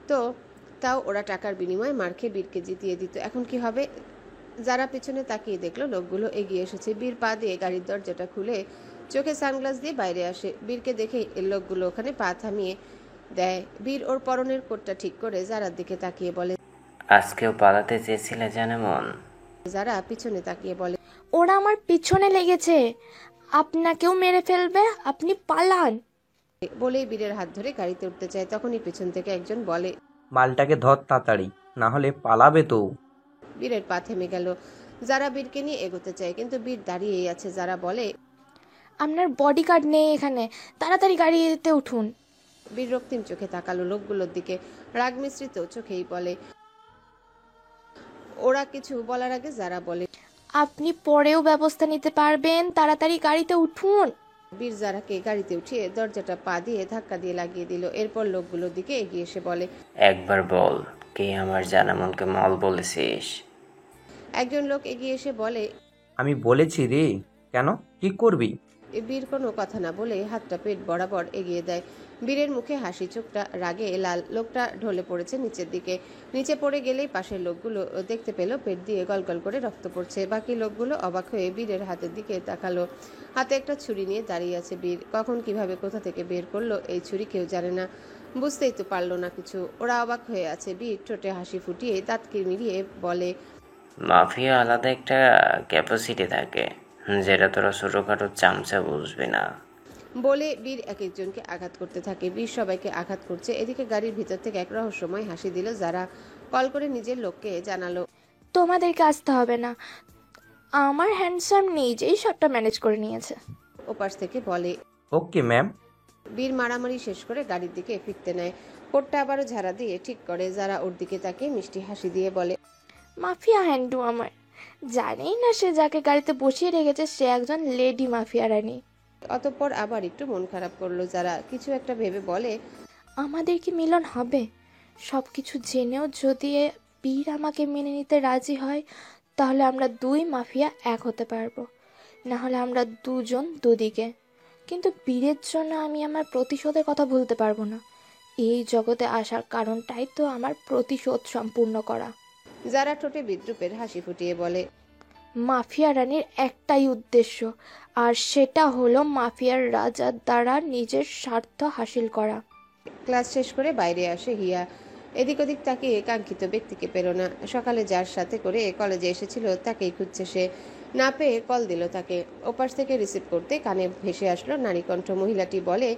[SPEAKER 1] তো তাও ওরা টাকার বিনিময়ে মার খেয়ে বীরকে জিতিয়ে দিত। এখন কি হবে? যারা পিছনে তাকিয়ে দেখলো লোকগুলো এগিয়ে এসেছে। বীর পা দিয়ে গাড়ির দরজাটা খুলে চোখে সানগ্লাস দিয়ে বাইরে আসে। বীরকে দেখে লোকগুলো ওখানে পা থামিয়ে দেয়। বীর ওর পরনের কোটটা ঠিক করে যারার দিকে তাকিয়ে বলে,
[SPEAKER 11] আজকেও পালাতে চেয়েছিলে জানে মন?
[SPEAKER 1] যারা পিছনে তাকিয়ে বলে,
[SPEAKER 9] ওরা আমার পিছনে লেগেছে, আপনাকেও মেরে ফেলবে, আপনি পালান।
[SPEAKER 1] বলেই বীরের হাত ধরে গাড়িতে উঠতে চায়, তখনই পেছন থেকে একজন বলে।
[SPEAKER 10] মালটাকে ধর তাড়াতাড়ি, না হলে পালাবে তো।
[SPEAKER 1] বীরের পা থেমে গেল। যারা বীরকে নিয়ে এগোতে চায়, কিন্তু বীর দাঁড়িয়েই আছে। যারা বলে,
[SPEAKER 9] আপনার বডিগার্ড নেই এখানে, তাড়াতাড়ি গাড়িতে উঠুন।
[SPEAKER 1] বীর রক্তিম চোখে তাকালো লোকগুলোর দিকে, রাগ মিশ্রিত চোখেই বলে। ওরা কিছু বলার আগে যারা বলে,
[SPEAKER 9] আপনি পরেও ব্যবস্থা নিতে পারবেন, তাড়াতাড়ি গাড়িতে উঠুন।
[SPEAKER 1] বীর যারাকে গাড়িতে উঠিয়ে দরজাটা পা দিয়ে ধাক্কা দিয়ে লাগিয়ে দিল। এরপর লোকগুলোর দিকে এগিয়ে এসে বলে,
[SPEAKER 11] একবার বল, কে আমার জানামনকে মল বলেছিস?
[SPEAKER 1] একজন লোক এগিয়ে এসে বলে,
[SPEAKER 10] আমি বলেছি রে। কেন, কি করবি?
[SPEAKER 1] বীর কোনো কথা না বলে হাতটা পেট বরাবর এগিয়ে দেয়। বীরের মুখে হাসি, চোখটা রাগে লাল। লোকটা ঢলে পড়েছে নিচের দিকে। নিচে পড়ে গেলেই পাশের লোকগুলো দেখতে পেল পেট দিয়ে গলগল করে রক্ত পড়ছে। বাকি লোকগুলো অবাক হয়ে বীরের হাতের দিকে তাকালো। হাতে একটা ছুরি নিয়ে দাঁড়িয়ে আছে বীর। কখন কিভাবে কোথা থেকে বের করলো এই ছুরি কেউ জানে না, বুঝতেই তো পারলো না কিছু। ওরা অবাক হয়ে আছে। বীর ঠোঁটে হাসি ফুটিয়ে দাঁত কিরমিরিয়ে বলে,
[SPEAKER 11] মাফিয়া আলাদা একটা ক্যাপাসিটি থাকে, যেটা তোরা ছোটখাটো চামচা বুঝবি না।
[SPEAKER 1] বলে বীর এক একজনকে আঘাত করতে থাকে। বীর সবাইকে আঘাত করছে। এদিকে গাড়ির ভিতর থেকে এক রহস্যময় হাসি দিল যারা। কল করে নিজের লোককে জানালো,
[SPEAKER 9] তোমাদেরকে আসতে হবে না, আমার হ্যান্ডসাম নিজেই সবটা ম্যানেজ করে নিয়েছে।
[SPEAKER 1] ওপাশ থেকে বলে,
[SPEAKER 10] ওকে ম্যাম।
[SPEAKER 1] বীর মারামারি শেষ করে গাড়ির দিকে ফিরতে নেয়। কোটটা আবারও ঝাড়া দিয়ে ঠিক করে। যারা ওর দিকে তাকিয়ে মিষ্টি হাসি দিয়ে বলে,
[SPEAKER 9] মাফিয়া হ্যান্ডু আমার, জানেই না সে যাকে গাড়িতে বসিয়ে রেখেছে সে একজন লেডি মাফিয়া রানী।
[SPEAKER 1] অতঃপর আবার একটু মন খারাপ করলো যারা। কিছু একটা ভেবে বলে,
[SPEAKER 9] আমাদের কি মিলন হবে? সব কিছু জেনেও যদি বীর আমাকে মেনে নিতে রাজি হয়, তাহলে আমরা দুই মাফিয়া এক হতে পারবো, না হলে আমরা দুজন দুদিকে। কিন্তু বীরের জন্য আমি আমার প্রতিশোধের কথা ভুলতে পারবো না। এই জগতে আসার কারণটাই তো আমার প্রতিশোধ সম্পূর্ণ করা।
[SPEAKER 1] যারা ঠোঁটে বিদ্রুপের হাসি ফুটিয়ে বলে,
[SPEAKER 9] মাফিয়া রানীর একটাই উদ্দেশ্য, আর সেটা হলো মাফিয়ার রাজার দ্বারা নিজের স্বার্থ হাসিল করা।
[SPEAKER 1] ক্লাস শেষ করে বাইরে আসে হিয়া। এদিক ওদিক তাকিয়ে কাঙ্ক্ষিত ব্যক্তিকে পেল না। সকালে যার সাথে করে কলেজে এসেছিল তাকেই খুঁজছে সে। না পেয়ে কল দিল তাকে। ওপাশ থেকে রিসিভ করতে কানে ভেসে আসলো নারী কণ্ঠ। মহিলাটি বলে,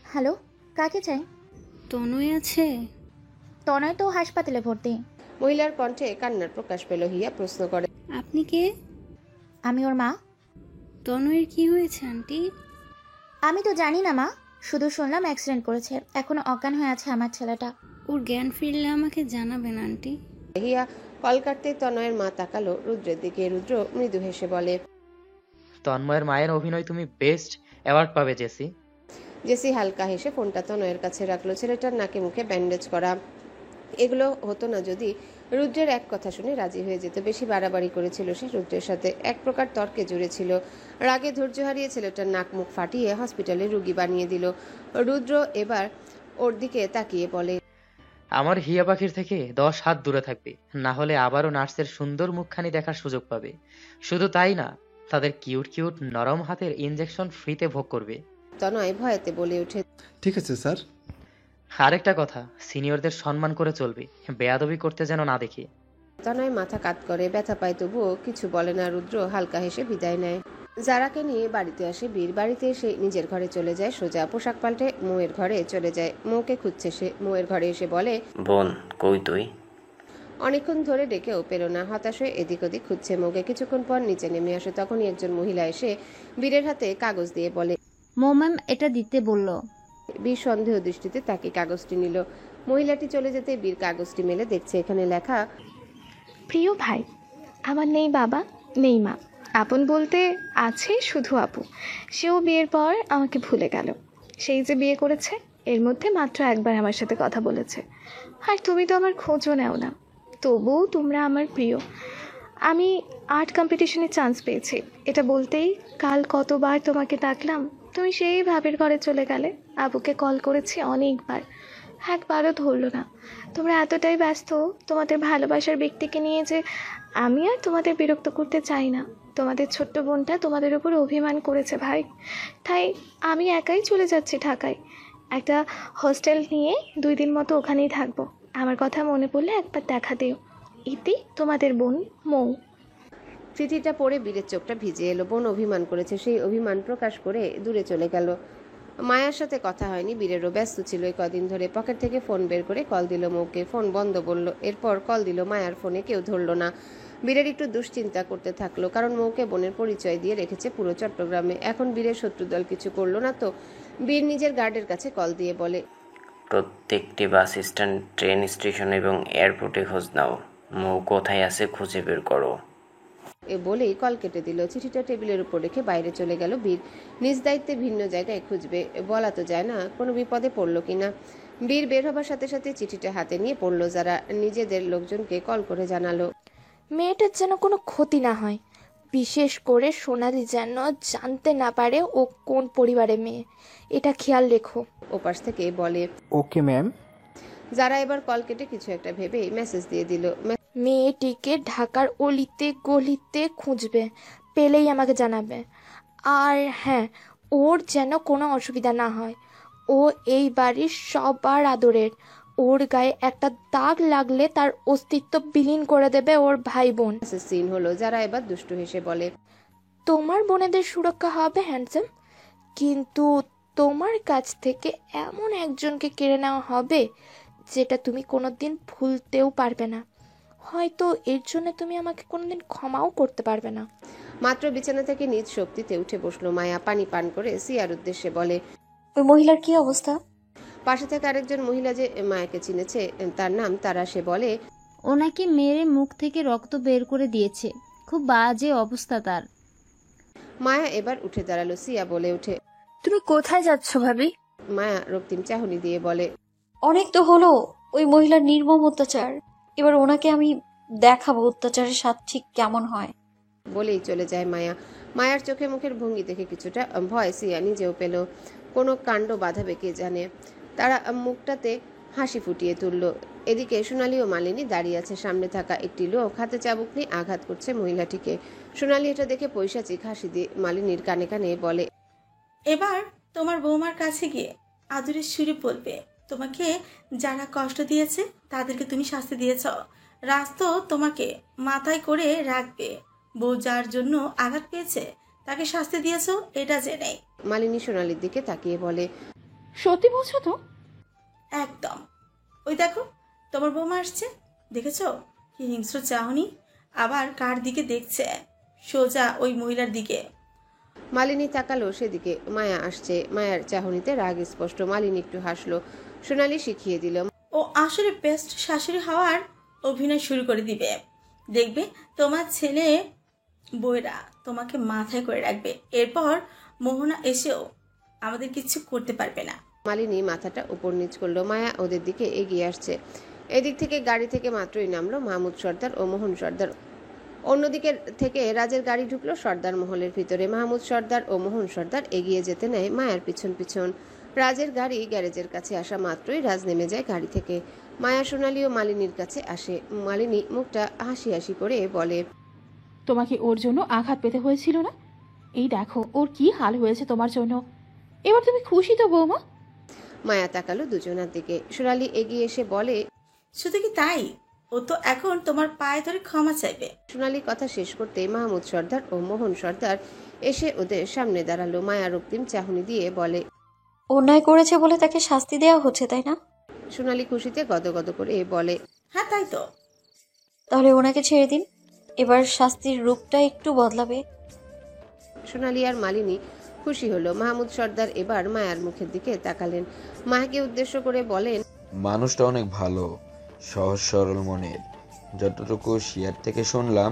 [SPEAKER 12] হ্যালো, কাকে চাই?
[SPEAKER 13] তনয় আছে?
[SPEAKER 12] তনয় তো হাসপাতালে ভর্তি।
[SPEAKER 1] মহিলার কণ্ঠে কান্নার প্রকাশ পেল। হিয়া প্রশ্ন করে,
[SPEAKER 13] আপনি কে?
[SPEAKER 12] আমি ওর মা।
[SPEAKER 13] তনয়ের কি হয়েছে আন্টি?
[SPEAKER 12] আমি তো জানি না মা, শুধু শুনলাম অ্যাক্সিডেন্ট করেছে, এখনো অজ্ঞান হয়ে আছে আমার ছেলেটা।
[SPEAKER 13] ওর জ্ঞান ফিরলে আমাকে জানাবেন আন্টি।
[SPEAKER 1] হিয়া কল কাটতে তনয়ের মা তাকালো রুদ্রের দিকে। রুদ্র মৃদু হেসে বলে,
[SPEAKER 7] তন্ময়ের মায়ের অভিনয় তুমি বেস্ট অ্যাওয়ার্ড পাবে জেসি।
[SPEAKER 1] জেসি হালকা হেসে ফোনটা তনয়ের কাছে রাখলো। ছেলেটার নাকে মুখে ব্যান্ডেজ করা। এগুলো হতো না যদি রুদ্রের এক কথা শুনে রাজি হয়ে যেত। বেশি বাড়াবাড়ি করেছিল সে রুদ্রের সাথে। এক প্রকার তর্কে জুড়েছিল। রাগে ধৈর্য হারিয়ে ছেলেটার নাক মুখ ফাটিয়ে হসপিটালে রুগী বানিয়ে দিল। রুদ্র এবার ওর দিকে তাকিয়ে বলে,
[SPEAKER 7] আমার হিয়া পাখির থেকে 10 হাত দূরে থাকবে, না হলে আবারও নার্সের সুন্দর মুখখানি দেখার সুযোগ পাবে। শুধু তাই না, তাদের কিউট কিউট নরম হাতের ইনজেকশন ফ্রিতে ভোগ করবে।
[SPEAKER 1] তনয় ভয়েতে বলে ওঠে,
[SPEAKER 14] ঠিক আছে স্যার।
[SPEAKER 7] আরেকটা কথা, সিনিয়রদের সম্মান করে চলবে, বেয়াদবি করতে যেন না দেখি।
[SPEAKER 1] তনয় মাথা কাত করে, ব্যথা পায় তবুও কিছু বলে না। রুদ্র হালকা হেসে বিদায় নেয়। যারাকে নিয়ে বাড়িতে আসে বীর। বাড়িতে এসে নিজের ঘরে চলে যায় সোজা। পোশাক পাল্টে মৌয়ের ঘরে চলে যায়। মৌকে খুঁজছে সে। মৌয়ের ঘরে এসে বলে,
[SPEAKER 11] বোন কই তুই?
[SPEAKER 1] অনেকক্ষণ ধরে ডেকেও পেল না। হতাশ হয়ে এদিক ওদিক খুঁজছে মৌকে। কিছুক্ষণ পর নিচে নেমে আসে। তখনই একজন মহিলা এসে বীরের হাতে কাগজ দিয়ে বলে,
[SPEAKER 8] মৌ ম্যাম এটা দিতে বলল।
[SPEAKER 1] বীর সন্দেহ দৃষ্টিতে তাকে কাগজটি নিল। মহিলাটি চলে যেতে বীর কাগজটি মেলে দেখছে এখানে লেখা,
[SPEAKER 15] প্রিয় ভাই, আমার নেই বাবা নেই মা, আপন বলতে আছে শুধু আপু। সেও বিয়ের পর আমাকে ভুলে গেল। সেই যে বিয়ে করেছে এর মধ্যে মাত্র একবার আমার সাথে কথা বলেছে। আর তুমি তো আমার খোঁজও নেও না, তবুও তোমরা আমার প্রিয়। আমি আর্ট কম্পিটিশনে চান্স পেয়েছি, এটা বলতেই কাল কতবার তোমাকে ডাকলাম, তুমি সেই ভাবের ঘরে চলে গেলে। আবুকে কল করেছি অনেকবার, একবারও ধরলো না। তোমরা এতটাই ব্যস্ত তোমাদের ভালোবাসার ব্যক্তিকে নিয়ে যে আমি আর তোমাদের বিরক্ত করতে চাই না। তোমাদের ছোট্ট বোনটা তোমাদের উপর অভিমান করেছে ভাই, তাই আমি একাই চলে যাচ্ছি ঢাকায়। একটা হোস্টেল নিয়ে 2 দিন মতো ওখানেই থাকবো। আমার কথা মনে পড়লে একবার দেখা দিও। ইতি তোমাদের বোন মৌ।
[SPEAKER 1] চিঠিটা পড়ে বীরের চোখটা ভিজে এলো। বোন অভিমান করেছে, সেই অভিমান প্রকাশ করে দূরে চলে গেল। মায়ার সাথে কথা হয়নি বীরেরও, ব্যস্ত ছিল এই কদিন ধরে। পকেট থেকে ফোন বের করে কল দিল মৌকে, ফোন বন্ধ বলল। এরপর কল দিল মায়ার ফোনে, কেউ ধরল না। বীরের একটু দুশ্চিন্তা করতে থাকলো, কারণ মৌকে বোনের পরিচয় দিয়ে রেখেছে পুরো চট্টগ্রামে। এখন বীরের শত্রুদল কিছু করলো না তো। বীর নিজের গার্ডের কাছে কল দিয়ে বলে,
[SPEAKER 11] প্রত্যেকটি বাস স্ট্যান্ড, ট্রেন স্টেশন এবং এয়ারপোর্টে খোঁজ নাও। মৌ কোথায় আছে খুঁজে বের করো।
[SPEAKER 1] এ বলেই কল কেটে দিল। চিঠিটা টেবিলের উপর রেখে বাইরে চলে গেল বীর। নিজ দায়িত্বে ভিন্ন জায়গায় খুঁজবে, বলা তো যায় না কোনো বিপদে পড়লো কিনা। বীর বের হবার সাথে সাথে চিঠিটা হাতে নিয়ে পড়লো। যারা নিজেদের লোকজনকে কল করে জানালো,
[SPEAKER 9] মেয়েটার যেন কোনো ক্ষতি না হয়, বিশেষ করে সোনালি যেন জানতে না পারে ও কোন পরিবারের মেয়ে, এটা খেয়াল রেখো।
[SPEAKER 1] ওপাশ থেকে বলে,
[SPEAKER 14] ওকে ম্যাম।
[SPEAKER 1] যারা এবার কল কেটে কিছু একটা ভেবে মেসেজ দিয়ে দিল,
[SPEAKER 9] মেয়েটিকে ঢাকার অলিতে গলিতে খুঁজবে, পেলেই আমাকে জানাবে। আর হ্যাঁ, ওর যেন কোনো অসুবিধা না হয়। ও এই বাড়ির সবার আদরের। ওর গায়ে একটা দাগ লাগলে তার অস্তিত্ব বিলীন করে দেবে ওর ভাই বোন।
[SPEAKER 1] সিন হলো। যারা এবার দুষ্টু হেসে বলে,
[SPEAKER 9] তোমার বোনেদের সুরক্ষা হবে হ্যান্ডসাম, কিন্তু তোমার কাছ থেকে এমন একজনকে কেড়ে নেওয়া হবে যেটা তুমি কোনোদিন ভুলতেও পারবে না। হয়তো এর জন্য তুমি আমাকে কোনোদিন ক্ষমাও করতে পারবে না।
[SPEAKER 1] মাত্র বিছানা থেকে নিজ শক্তিতে উঠে বসলো মায়া। পানি পান করে সিয়ার উদ্দেশ্যে বলে,
[SPEAKER 5] ওই মহিলার কি অবস্থা?
[SPEAKER 1] পাশে থেকে আরেকজন মহিলা যে মায়াকে চিনেছে, তার নাম তারা, সে বলে,
[SPEAKER 8] ওনাকে মেরে মুখ থেকে রক্ত বের করে দিয়েছে, খুব বাজে অবস্থা তার।
[SPEAKER 1] মায়া এবার উঠে দাঁড়ালো। সিয়া বলে উঠে,
[SPEAKER 16] তুমি কোথায় যাচ্ছ ভাবি?
[SPEAKER 1] মায়া রক্তিম চাহনি দিয়ে বলে,
[SPEAKER 5] অনেক তো হলো ওই মহিলার নির্মম অত্যাচার, এবার ওনাকে আমি দেখাবো অত্যাচারের স্বাদ ঠিক কেমন হয়।
[SPEAKER 1] বলেই চলে যায় মায়া। মায়ার চোখে মুখের ভঙ্গি দেখে কিছুটা ভয় সিয়া নিজেও পেল। কোনো কাণ্ড বাঁধাবে কে জানে। তারা মুখটাতে হাসি ফুটিয়ে তুলল। এদিকে সোনালি ও মালিনী দাঁড়িয়ে আছে। সামনে থাকা একটি লোক হাতে চাবুক নিয়ে আঘাত করছে মহিলাটিকে। সোনালি এটা দেখে পৈশাচিক হাসি দিয়ে মালিনীর কানে কানে বলে,
[SPEAKER 4] এবার তোমার বৌমার কাছে গিয়ে আদরের সুরে বলবে, তোমাকে যারা কষ্ট দিয়েছে তাদেরকে তুমি শাস্তি দিয়েছ। রাজ তো তোমাকে মাথায় করে রাখবে। বউ যার জন্য আঘাত পেয়েছে তাকে শাস্তি দিয়েছ, এটা জেনে।
[SPEAKER 1] মালিনী সোনালির দিকে তাকিয়ে বলে,
[SPEAKER 16] সত্যি বলছো তো?
[SPEAKER 4] একদম। ওই দেখো তোমার বৌমা আসছে, দেখেছ কি হিংস্র চাহনি, আবার কার দিকে দেখছে? সোজা ওই মহিলার দিকে।
[SPEAKER 1] মালিনী তাকালো সেদিকে। মায়া আসছে। মায়ার চাহনিতে রাগ স্পষ্ট। মালিনী একটু হাসলো। সোনালি শিখিয়ে দিল,
[SPEAKER 4] ও আসলে বেস্ট শাশুড়ি হওয়ার অভিনয় শুরু করে দিবে। দেখবে তোমার ছেলে বউরা তোমাকে মাথায় করে রাখবে। এরপর মোহনা এসেও আমাদের কিছু করতে পারবে না।
[SPEAKER 1] মালিনী মাথাটা উপর নিচ করলো। মায়া ওদের দিকে এগিয়ে আসছে। এদিক থেকে গাড়ি থেকে মাত্রই নামলো মাহমুদ সর্দার ও মোহন সর্দার। অন্যদিকে থেকে রাজের গাড়ি ঢুকলো সর্দার মহলের ভিতরে। মাহমুদ সর্দার ও মোহন সর্দার এগিয়ে যেতে নেয় মায়ার পিছন পিছন। রাজের গাড়ি গ্যারেজের কাছে আসা মাত্রই রাজ নেমে যায় গাড়ি থেকে। মায়া সোনালি ও মালিনীর কাছে আসে। মালিনী মুখটা হাসি হাসি করে বলে,
[SPEAKER 16] তোমাকে ওর জন্য আঘাত পেতে হয়েছিল না? এই দেখো ওর কি হাল হয়েছে তোমার জন্য। এবার তুমি খুশি তো বৌমা?
[SPEAKER 1] মায়া তাকালো দুজনার দিকে। সোনালি এগিয়ে এসে বলে,
[SPEAKER 4] শুধু কি তাই, ও তো এখন তোমার পায়ে ধরে ক্ষমা চাইবে।
[SPEAKER 1] সোনালি কথা শেষ করতে মাহমুদ সর্দার ও মোহন সর্দার এসে ওদের সামনে দাঁড়ালো। মায়া রক্তিম চাহনি দিয়ে বলে,
[SPEAKER 5] অন্যায় করেছে বলে তাকে শাস্তি দেওয়া হচ্ছে, তাই না?
[SPEAKER 1] সোনালি খুশিতে গদগদ করে বলে,
[SPEAKER 4] হ্যাঁ তাই তো।
[SPEAKER 5] তাহলে ওনাকে ছেড়ে দিন, এবার শাস্তির রূপটা একটু বদলাবে।
[SPEAKER 1] সোনালি আর মালিনী খুশি হলো। মাহমুদ সর্দার এবার মায়ার মুখের দিকে তাকালেন। মায়াকে উদ্দেশ্য করে বলেন,
[SPEAKER 3] মানুষটা অনেক ভালো, সহজ সরল মনের। যতটুকু শিয়ার থেকে শুনলাম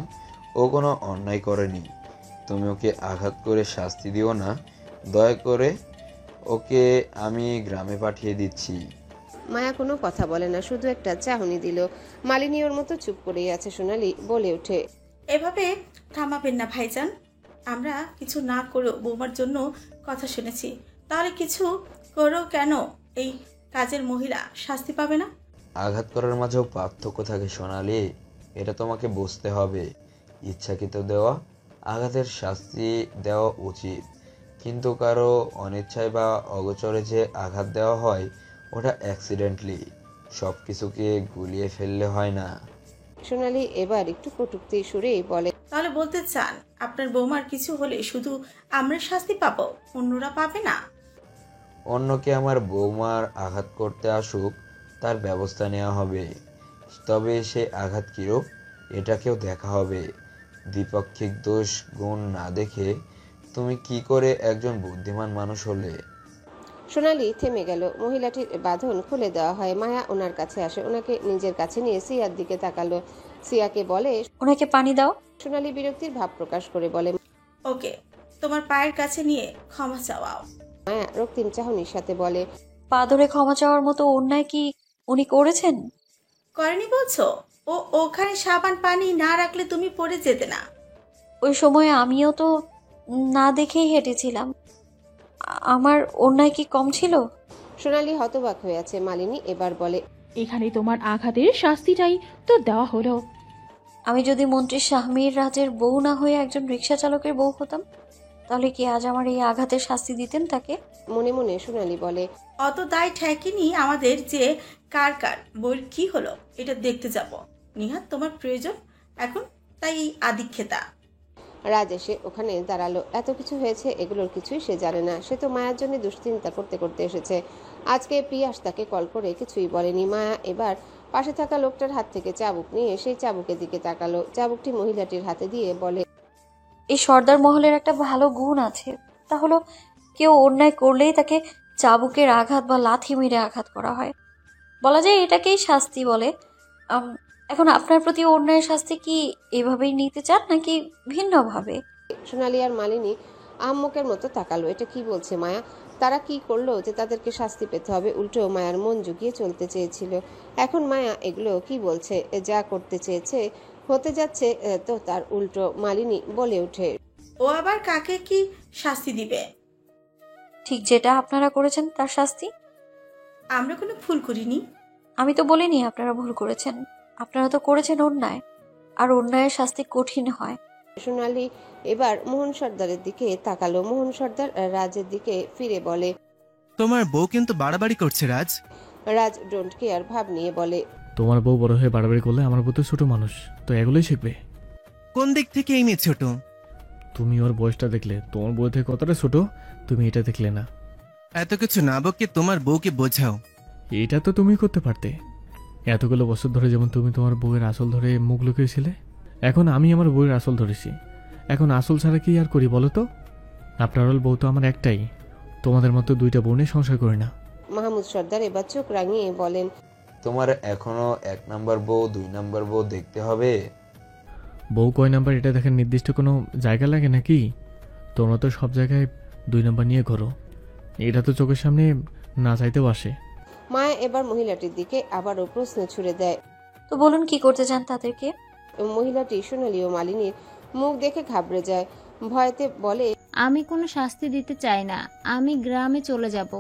[SPEAKER 3] ও কোনো অন্যায় করেনি। তুমি ওকে আঘাত করে শাস্তি দিও না, দয়া করে। ওকে আমি গ্রামে পাঠিয়ে দিচ্ছি।
[SPEAKER 1] মায়া কোনো কথা বলে না, শুধু একটা চাহনি দিল। মালিনী ওর মতো চুপ করেই আছে। সোনালি বলে ওঠে,
[SPEAKER 4] এভাবে থামাবেন না ভাইজান। আমরা কিছু না করেও বৌমার জন্য কথা শুনেছি, তাহলে কিছু করো কেন এই কাজের মহিলা শাস্তি পাবে না?
[SPEAKER 3] আঘাত করার মাঝেও পার্থক্য থাকে সোনালি, এটা তোমাকে বুঝতে হবে। ইচ্ছাকৃত দেওয়া আঘাতের শাস্তি দেওয়া উচিত, কিন্তু কারো অনিচ্ছায় বা অগোচরে যে আঘাত দেওয়া হয় ওটা অ্যাক্সিডেন্টলি। সব কিছুকে গুলিয়ে ফেললে হয় না।
[SPEAKER 1] সোনালি এবার একটু কটূক্তি সুরে বলে,
[SPEAKER 4] তাহলে বলতে চান আপনার বৌমার কিছু হলে শুধু আমরা শাস্তি পাবো, অন্যরা পাবে না?
[SPEAKER 3] অন্যকে আমার বৌমার আঘাত করতে আসুক, তার ব্যবস্থা নেওয়া হবে। তবে সে আঘাত কিরূপ এটাকেও দেখা হবে। দ্বিপাক্ষিক দোষ গুণ না দেখে তুমি কি করে একজন বুদ্ধিমান মানুষ হলে?
[SPEAKER 1] সোনালি থেমে গেল। মহিলাটির বাঁধন খুলে দেওয়া হয়। মায়া ওনার কাছে আসে, ওনাকে নিজের কাছে নিয়ে সিয়ার দিকে তাকালো। সিয়াকে বলে,
[SPEAKER 5] ওনাকে পানি দাও।
[SPEAKER 1] সোনালি বিরক্তির ভাব প্রকাশ করে বলে,
[SPEAKER 4] ওকে, তোমার পায়ের কাছে নিয়ে ক্ষমা চাওয়াও।
[SPEAKER 1] মায়া রক্তিম চাহনির সাথে বলে,
[SPEAKER 5] পা ধরে ক্ষমা চাওয়ার মতো অন্যায় কি উনি করেছেন?
[SPEAKER 4] করেনি বলছো? ও ওখানে সাবান পানি না রাখলে তুমি পড়ে যেতে না।
[SPEAKER 5] ওই সময় আমিও তো না দেখেই হেঁটেছিলাম। আমার অন্যায় কি কম ছিল?
[SPEAKER 1] সোনালি হতবাক হয়ে আছে। মালিনী এবার বলে,
[SPEAKER 16] এখানে তোমার আঘাতের শাস্তিটাই তো দেওয়া হলো।
[SPEAKER 5] আমি যদি মন্ত্রী শাহমীর রাজের বউ না হয়ে একজন রিক্সা চালকের বউ হতাম, তাহলে কি আজ আমার এই আঘাতের শাস্তি দিতেন তাকে?
[SPEAKER 1] মনে মনে সোনালি বলে,
[SPEAKER 4] অত দায় ঠেকেনি আমাদের যে কার কার বইয়ের কি হলো এটা দেখতে যাব। নিহাত তোমার প্রয়োজন এখন, তাই এই আদিক্ষেতা।
[SPEAKER 1] রাজ এসে ওখানে দাঁড়ালো। এত কিছু হয়েছে, এগুলোর কিছুই সে জানে না। সে তো মায়ার জন্য দুশ্চিন্তা করতে করতে এসেছে। আজকে প্রিয়াস তাকে কল করে কিছুই বলেনি। মায়া এবার পাশে থাকা লোকটার হাত থেকে চাবুক নিয়ে সেই চাবুকের দিকে তাকালো। চাবুকটি মহিলাটির হাতে দিয়ে বলে,
[SPEAKER 5] এই সর্দার মহলের একটা ভালো গুণ আছে, তা হলো কেউ অন্যায় করলেই তাকে চাবুকের আঘাত বা লাথি মেরে আঘাত করা হয়। বলা যায় এটাকেই শাস্তি বলে। এখন আপনার প্রতি অন্যায়ের শাস্তি কি এভাবেই নিতে চান নাকি ভিন্নভাবে?
[SPEAKER 1] সোনালি আর মালিনী আহম্মকের মতো তাকালো। এটা কি বলছে মায়া? তারা কি করলো যে তাদেরকে শাস্তি পেতে হবে? উল্টো মায়ার মন জুগিয়ে চলতে চেয়েছিল। এখন মায়া এগুলো কি বলছে? যা করতে চেয়েছে হতে যাচ্ছে তো তার উল্টো। মালিনী বলে ওঠে,
[SPEAKER 4] ও আবার কাকে কি শাস্তি দিবে?
[SPEAKER 5] ঠিক যেটা আপনারা করেছেন তার শাস্তি।
[SPEAKER 4] আমরা কোনো ভুল করিনি।
[SPEAKER 5] আমি তো বলিনি আপনারা ভুল করেছেন, আপনারা তো করেছেন অন্যায়, আর অন্যায়ের শাস্তি কঠিন হয়।
[SPEAKER 1] সোনালি এবার মোহন সর্দারের দিকে তাকালো। মোহন সর্দার রাজের দিকে ফিরে বলে,
[SPEAKER 14] তোমার বউ কিন্তু বাড়াবাড়ি করছে রাজ।
[SPEAKER 1] রাজ ডোন্ট কেয়ার ভাব নিয়ে বলে,
[SPEAKER 2] তোমার বউ বড় হয়ে বাড়াবাড়ি করলে আমার বউ তো ছোট মানুষ, তো এগুলোই শিখবে।
[SPEAKER 14] কোন দিক থেকে এই মেয়ে ছোট?
[SPEAKER 2] তুমি ওর বয়সটা দেখলে, তোমার বউ থেকে কতটা ছোট তুমি এটা দেখলে না।
[SPEAKER 14] এত কিছু না বকে তোমার বউকে বোঝাও।
[SPEAKER 2] এটা তো তুমি করতে পারতে। এতগুলো বছর ধরে যেমন তুমি তোমার বউয়ের আসল ধরে মুখ লুকিয়েছিলে, এখন আমি আমার বউয়ের আসল ধরেছি। এখন আসল ছাড়া কি আর করি বলো তো? আপনার বউ তো আমার একটাই, তোমাদের মতো দুইটা বউ নিয়ে সংসার করি না।
[SPEAKER 1] মাহমুদ সর্দার এবার চোখ রাঙিয়ে বলেন,
[SPEAKER 3] তোমার এখনো 1 নাম্বার বউ 2 নাম্বার বউ দেখতে হবে?
[SPEAKER 2] বউ কয় নাম্বার এটা দেখেন নির্দিষ্ট কোনো জায়গা লাগে নাকি? তোমরা তো সব জায়গায় 2 নাম্বার নিয়ে ঘোরো, এটা তো চোখের সামনে না চাইতেও আসে।
[SPEAKER 1] মায়া এবার মহিলাটির দিকে আবারও প্রশ্ন ছুড়ে দেয়,
[SPEAKER 5] তো বলুন কি করতে চান তাদেরকে?
[SPEAKER 1] মহিলাটি সোনালি ও মালিনীর মুখ দেখে ঘাবড়ে যায়। ভয়তে বলে,
[SPEAKER 8] আমি কোনো শাস্তি দিতে চাই না, আমি গ্রামে চলে যাব।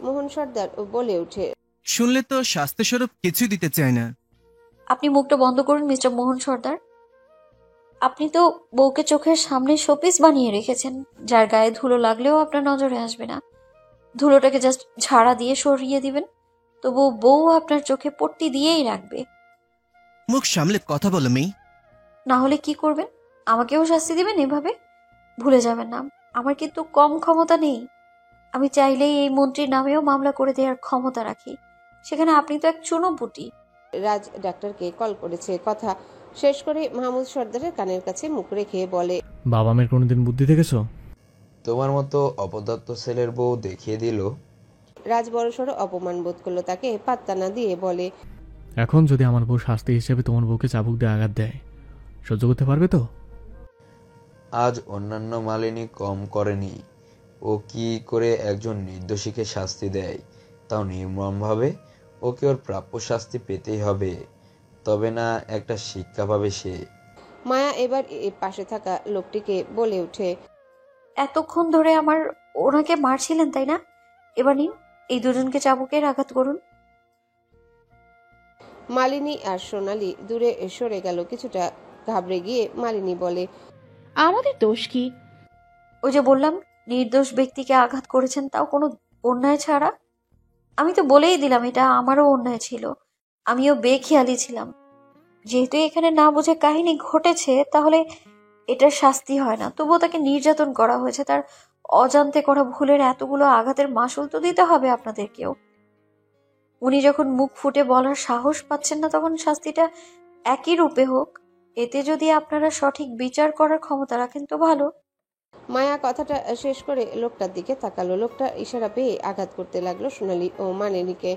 [SPEAKER 1] মোহন সর্দার বলে ওঠে,
[SPEAKER 14] শুনলে তো শাস্তিস্বরূপ কিছু দিতে চায় না।
[SPEAKER 5] আপনি মুখটা বন্ধ করুন মিস্টার মোহন সর্দার। আপনি তো বউকে চোখের সামনে শোপিস বানিয়ে রেখেছেন, যার গায়ে ধুলো লাগলেও আপনার নজরে আসবে না। ধুলোটাকে জাস্ট ঝাড়া দিয়ে সরিয়ে দিবেন, তবু বউ আপনার চোখে পট্টি দিয়েই রাখবে।
[SPEAKER 14] মুখ সামলে কথা বলো মেয়ে।
[SPEAKER 5] না হলে কি করবেন? আমাকেও শাস্তি দিবেন এভাবে? ভুলে যাবেন না, আমার কিন্তু কম ক্ষমতা নেই। আমি চাইলেই এই মন্ত্রীর নামেও মামলা করে দেওয়ার ক্ষমতা রাখি, সেখানে আপনি তো এক চুনোপুটি।
[SPEAKER 1] রাজ ডাক্তারকে কল করেছে। কথা শেষ করে মাহমুদ সর্দারের কানের কাছে মুখ রেখে বলে,
[SPEAKER 2] বাবা মেয়ের কোনোদিন বুদ্ধি দেখেছো?
[SPEAKER 3] তোমার মতো অপদার্থ ছেলের বউ দেখিয়ে দিল।
[SPEAKER 1] রাজ বড়সড় অপমান বোধ করলো। তাকে পাত্তা না দিয়ে বলে,
[SPEAKER 2] এখন যদি আমার বউ শাস্তি হিসেবে তোমার বউকে চাবুক দিয়ে আঘাত দেয়, সহ্য করতে পারবে তো?
[SPEAKER 3] আজ অন্যান্য মালিনী কম করেনি। ও কি করে একজন নির্দোষীকে শাস্তি দেয়, তাও নির্মমভাবে। ওকে ওর প্রাপ্য শাস্তি পেতেই হবে, তবে না একটা শিক্ষা পাবে সে।
[SPEAKER 1] মায়া এবার পাশে থাকা লোকটিকে বলে ওঠে,
[SPEAKER 5] এতক্ষণ ধরে ওনাকে মারছিলেন তাই না? এবার নিন, এই দুজনকে চাবুকের আঘাত করুন।
[SPEAKER 1] মালিনী আর সোনালি দূরে সরে গেল। কিছুটা ঘাবড়ে গিয়ে মালিনী বলে,
[SPEAKER 16] আমাদের দোষ কি?
[SPEAKER 5] ওই যে বললাম, নির্দোষ ব্যক্তিকে আঘাত করেছেন, তাও কোনো অন্যায় ছাড়া। আমি তো বলেই দিলাম এটা আমারও অন্যায় ছিল, আমিও বেখেয়ালি ছিলাম। যেহেতু এখানে না বুঝে কাহিনী ঘটেছে, তাহলে এটার শাস্তি হয় না, তবুও তাকে নির্যাতন করা হয়েছে। তার অজান্তে করা ভুলের এতগুলো আঘাতের মাসুল তো দিতে হবে আপনাদেরকেও। উনি যখন মুখ ফুটে বলার সাহস পাচ্ছেন না, তখন শাস্তিটা একই রূপে হোক। এতে যদি আপনারা সঠিক বিচার করার ক্ষমতা রাখেন তো ভালো।
[SPEAKER 1] মায়া কথাটা শেষ করে লোকটার দিকে তাকালো। লোকটা ইশারা পেয়ে আঘাত করতে লাগলো সোনালি ও মালিনীকে।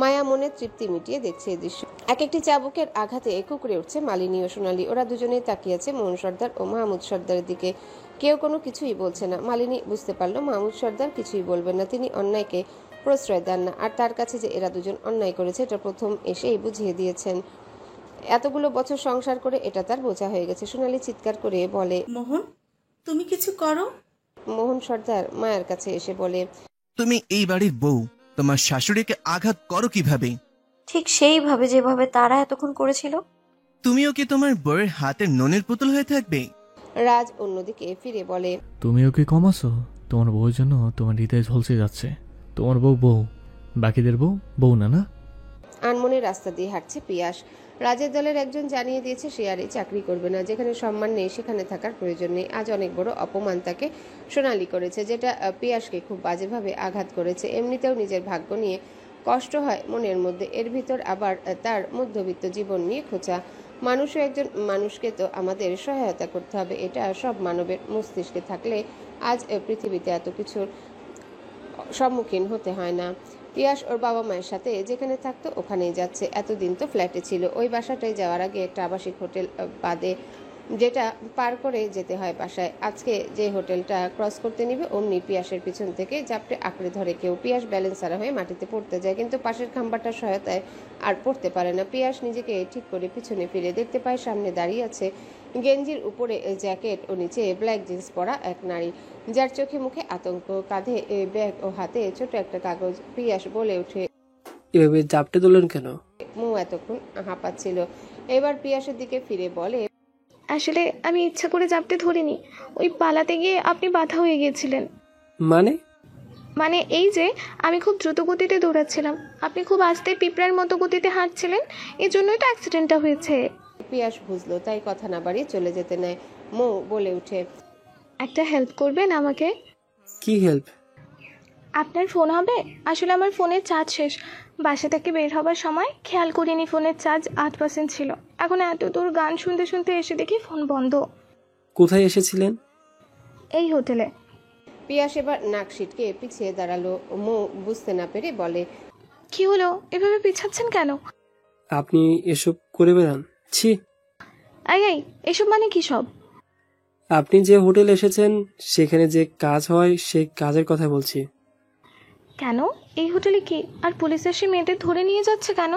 [SPEAKER 1] মায়া মনে তৃপ্তি মিটিয়ে দেখছে এই দৃশ্য। এক একটি চাবুকের আঘাতে কুকড়ে উঠছে মালিনী ও সোনালি। ওরা দুজনেই তাকিয়ে আছে মোহন সর্দার ও মাহমুদ সর্দারের দিকে। কেউ কোনো কিছুই বলছে না। মালিনী বুঝতে পারলো মাহমুদ সর্দার কিছুই বলবেন না। তিনি অন্যায়কে প্রশ্রয় দেন না। আর তার কাছে যে এরা দুজন অন্যায় করেছে এটা প্রথম এসেই বুঝিয়ে দিয়েছেন। এতগুলো বছর সংসার করে এটা তার বোঝা হয়ে গেছে। সোনালি চিৎকার করে বলে,
[SPEAKER 4] মোহন, তুমি কিছু করো।
[SPEAKER 1] মোহন সর্দার মায়ের কাছে এসে বলে,
[SPEAKER 14] তুমি এই বাড়ির বউ, তোমার শাশুড়িকে আঘাত করো কিভাবে?
[SPEAKER 5] ঠিক সেইভাবে যেভাবে তারা এতক্ষণ করেছিল।
[SPEAKER 14] তুমিও কি তোমার বউয়ের হাতের ননের পুতুল হয়ে থাকবে?
[SPEAKER 1] রাজ অন্যদিকে ফিরে বলে,
[SPEAKER 2] তুমিও কি কমাছো? তোমার বউর জন্য তোমার হৃদয় ঝলসে যাচ্ছে। তোমার বউ বউ, বাকিদের বউ বউ না, না?
[SPEAKER 1] আনমনে রাস্তা দিয়ে হাঁটছে পিয়াস। রাজের দলের একজন জানিয়ে দিয়েছে সে আর এই চাকরি করবে না। যেখানে সম্মান নেই সেখানে থাকার প্রয়োজন নেই। আজ অনেক বড় অপমান তাকে সোনালি করেছে, যেটা পিয়াসকে খুব বাজেভাবে আঘাত করেছে। এমনিতেও নিজের ভাগ্য নিয়ে কষ্ট হয় মনের মধ্যে, এর ভিতর আবার তার মধ্যবিত্ত জীবন নিয়ে খোঁচা। মানুষও একজন মানুষকে তো আমাদের সহায়তা করতে হবে, এটা সব মানবের মস্তিষ্কে থাকলে আজ পৃথিবীতে এত কিছুর সম্মুখীন হতে হয় না। পিয়াস ওর বাবা মায়ের সাথে যেখানে থাকতো ওখানেই যাচ্ছে। এতদিন তো ফ্ল্যাটে ছিল। ওই বাসাটায় যাওয়ার আগে একটা আবাসিক হোটেল বাদে যেটা পার করে যেতে হয় বাসায়। আজকে যে হোটেলটা ক্রস করতে নিবে অমনি পিয়াসের পিছন থেকে জাপটে আঁকড়ে ধরে কেউ। পিয়াস ব্যালেন্স হারা হয়ে মাটিতে পড়তে যায়, কিন্তু পাশের খাম্বাটার সহায়তায় আর পড়তে পারে না। পিয়াস নিজেকে ঠিক করে পিছনে ফিরে দেখতে পায় সামনে দাঁড়িয়ে আছে গেঞ্জির উপরে জ্যাকেট ও নিচে ব্ল্যাক জিন্স পরা এক নারী, যার চোখে মুখে আতঙ্ক, কাঁধে ব্যাগ ও হাতে ছোট একটা কাগজ। পিয়াস বলে ওঠে,
[SPEAKER 6] এভাবে জাপটে দিলেন কেন?
[SPEAKER 1] মৌ এতক্ষণ হাঁপাচ্ছিল। এবার পিয়াসের দিকে ফিরে বলে,
[SPEAKER 15] আসলে আমি ইচ্ছা করে জাপটে ধরিনি, ওই পালাতে গিয়ে আপনি বাধা হয়ে গিয়েছিলেন।
[SPEAKER 6] মানে
[SPEAKER 15] এই যে আমি খুব দ্রুত গতিতে দৌড়াচ্ছিলাম, আপনি খুব আস্তে পিঁপড়ার মতো গতিতে হাঁটছিলেন, এই জন্যই তো অ্যাক্সিডেন্টটা হয়েছে।
[SPEAKER 1] পিয়াস বুঝলো, তাই কথা না বাড়িয়ে চলে যেতে নেয়। মৌ বলে উঠে,
[SPEAKER 15] একটা হেল্প করবেন আমাকে?
[SPEAKER 6] কি হেল্প?
[SPEAKER 15] আপনার ফোন হবে? আসলে আমার ফোনের চার্জ শেষ। বাসা থেকে বের হবার সময় খেয়াল করিনি ফোনের চার্জ 8% ছিল। এখন এত দূর গান শুনতে শুনতে এসে দেখি ফোন বন্ধ।
[SPEAKER 6] কোথায় এসেছিলেন?
[SPEAKER 15] এই হোটেলে।
[SPEAKER 1] পিয়াস এবার নাক সিটকে পিছিয়ে দাঁড়ালো। মৌ বুঝতে না পেরে বলে,
[SPEAKER 15] কি হলো, এভাবে পিছাচ্ছেন কেন?
[SPEAKER 6] আপনি এসব করে বেড়ান? ছি।
[SPEAKER 15] এই এসব মানে কি সব?
[SPEAKER 6] আপনি যে হোটেল এসেছেন সেখানে যে কাজ হয় সেই কাজের কথা বলছি।
[SPEAKER 15] কেন, এই হোটেলে কি? আর পুলিশ এসে মেয়েদের ধরে নিয়ে যাচ্ছে কেন?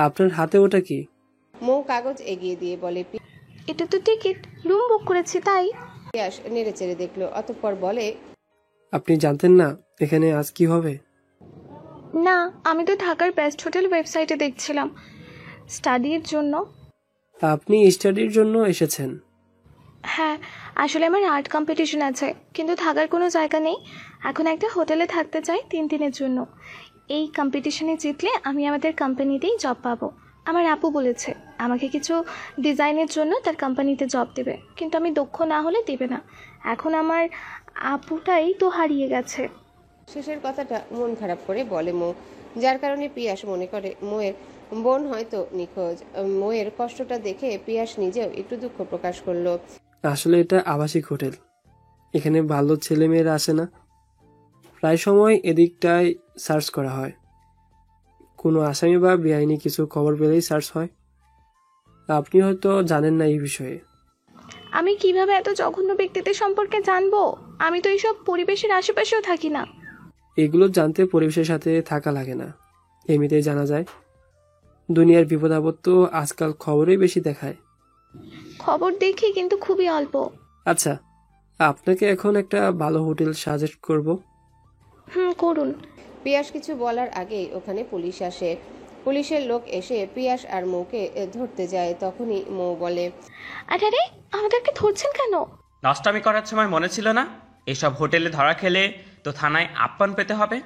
[SPEAKER 6] আপনার হাতে ওটা কি?
[SPEAKER 1] মৌ কাগজ এগিয়ে দিয়ে বলে,
[SPEAKER 15] এটা তো টিকিট, রুম বুক করেছি তাই।
[SPEAKER 1] পিয়াস নেড়ে চেড়ে দেখলো, অতঃপর বলে,
[SPEAKER 6] আপনি জানতেন না এখানে আজ কি হবে?
[SPEAKER 15] না, আমি তো ঢাকার বেস্ট হোটেল ওয়েবসাইটে দেখছিলাম স্টাডির জন্য।
[SPEAKER 6] আপনি স্টাডির জন্য এসেছেন?
[SPEAKER 15] হ্যাঁ, আসলে আমার আর্ট কম্পিটিশন আছে, কিন্তু থাকার কোনো জায়গা নেই। এখন একটা হোটেলে থাকতে চাই 3 দিনের জন্য। এই কম্পিটিশনে জিতলে আমি আমাদের কোম্পানিতেই জব পাবো। আমার আপু বলেছে আমাকে কিছু ডিজাইনের জন্য তার কোম্পানিতে জব দেবে, কিন্তু আমি দক্ষ না হলে দেবে না। এখন আমার আপুটাই তো হারিয়ে গেছে।
[SPEAKER 1] শেষের কথাটা মন খারাপ করে বলে মৌ, যার কারণে পিয়াস মনে করে মৌয়ের বোন হয়তো নিখোঁজ। মৌয়ের কষ্টটা দেখে পিয়াস নিজেও একটু দুঃখ প্রকাশ করলো।
[SPEAKER 6] আসলে এটা আবাসিক হোটেল, এখানে ভালো ছেলেমেয়েরা আসে না। প্রায় সময় এদিকটায় সার্চ করা হয়, কোনো আসামি বা বেআইনি কিছু খবর পেলেই সার্চ হয়। আপনি হয়তো জানেন না এই বিষয়ে।
[SPEAKER 15] আমি কিভাবে এত জঘন্য ব্যক্তিদের সম্পর্কে জানবো? আমি তো এইসব পরিবেশের আশেপাশেও থাকি না।
[SPEAKER 6] এগুলো জানতে পরিবেশের সাথে থাকা লাগে না, এমনিতেই জানা যায়। দুনিয়ার বিপদ আপদ তো আজকাল খবরেই বেশি দেখায়।
[SPEAKER 15] খবর দেখি, কিন্তু খুবই অল্প।
[SPEAKER 6] আচ্ছা, আপনাকে এখন একটা ভালো হোটেল সাজেস্ট করব।
[SPEAKER 15] করুন।
[SPEAKER 1] পিয়াস কিছু বলার আগেই ওখানে পুলিশ আসে। পুলিশের লোক এসে পিয়াস আর মৌকে ধরতে যায়। তখনই মৌ বলে,
[SPEAKER 15] আরে আমাদেরকে ধরছেন কেন?
[SPEAKER 17] নষ্টামি করার সময় মনে ছিল না এসব হোটেলে ধরা খেলে তো থানায় আপ্যায়ন পেতে হবে?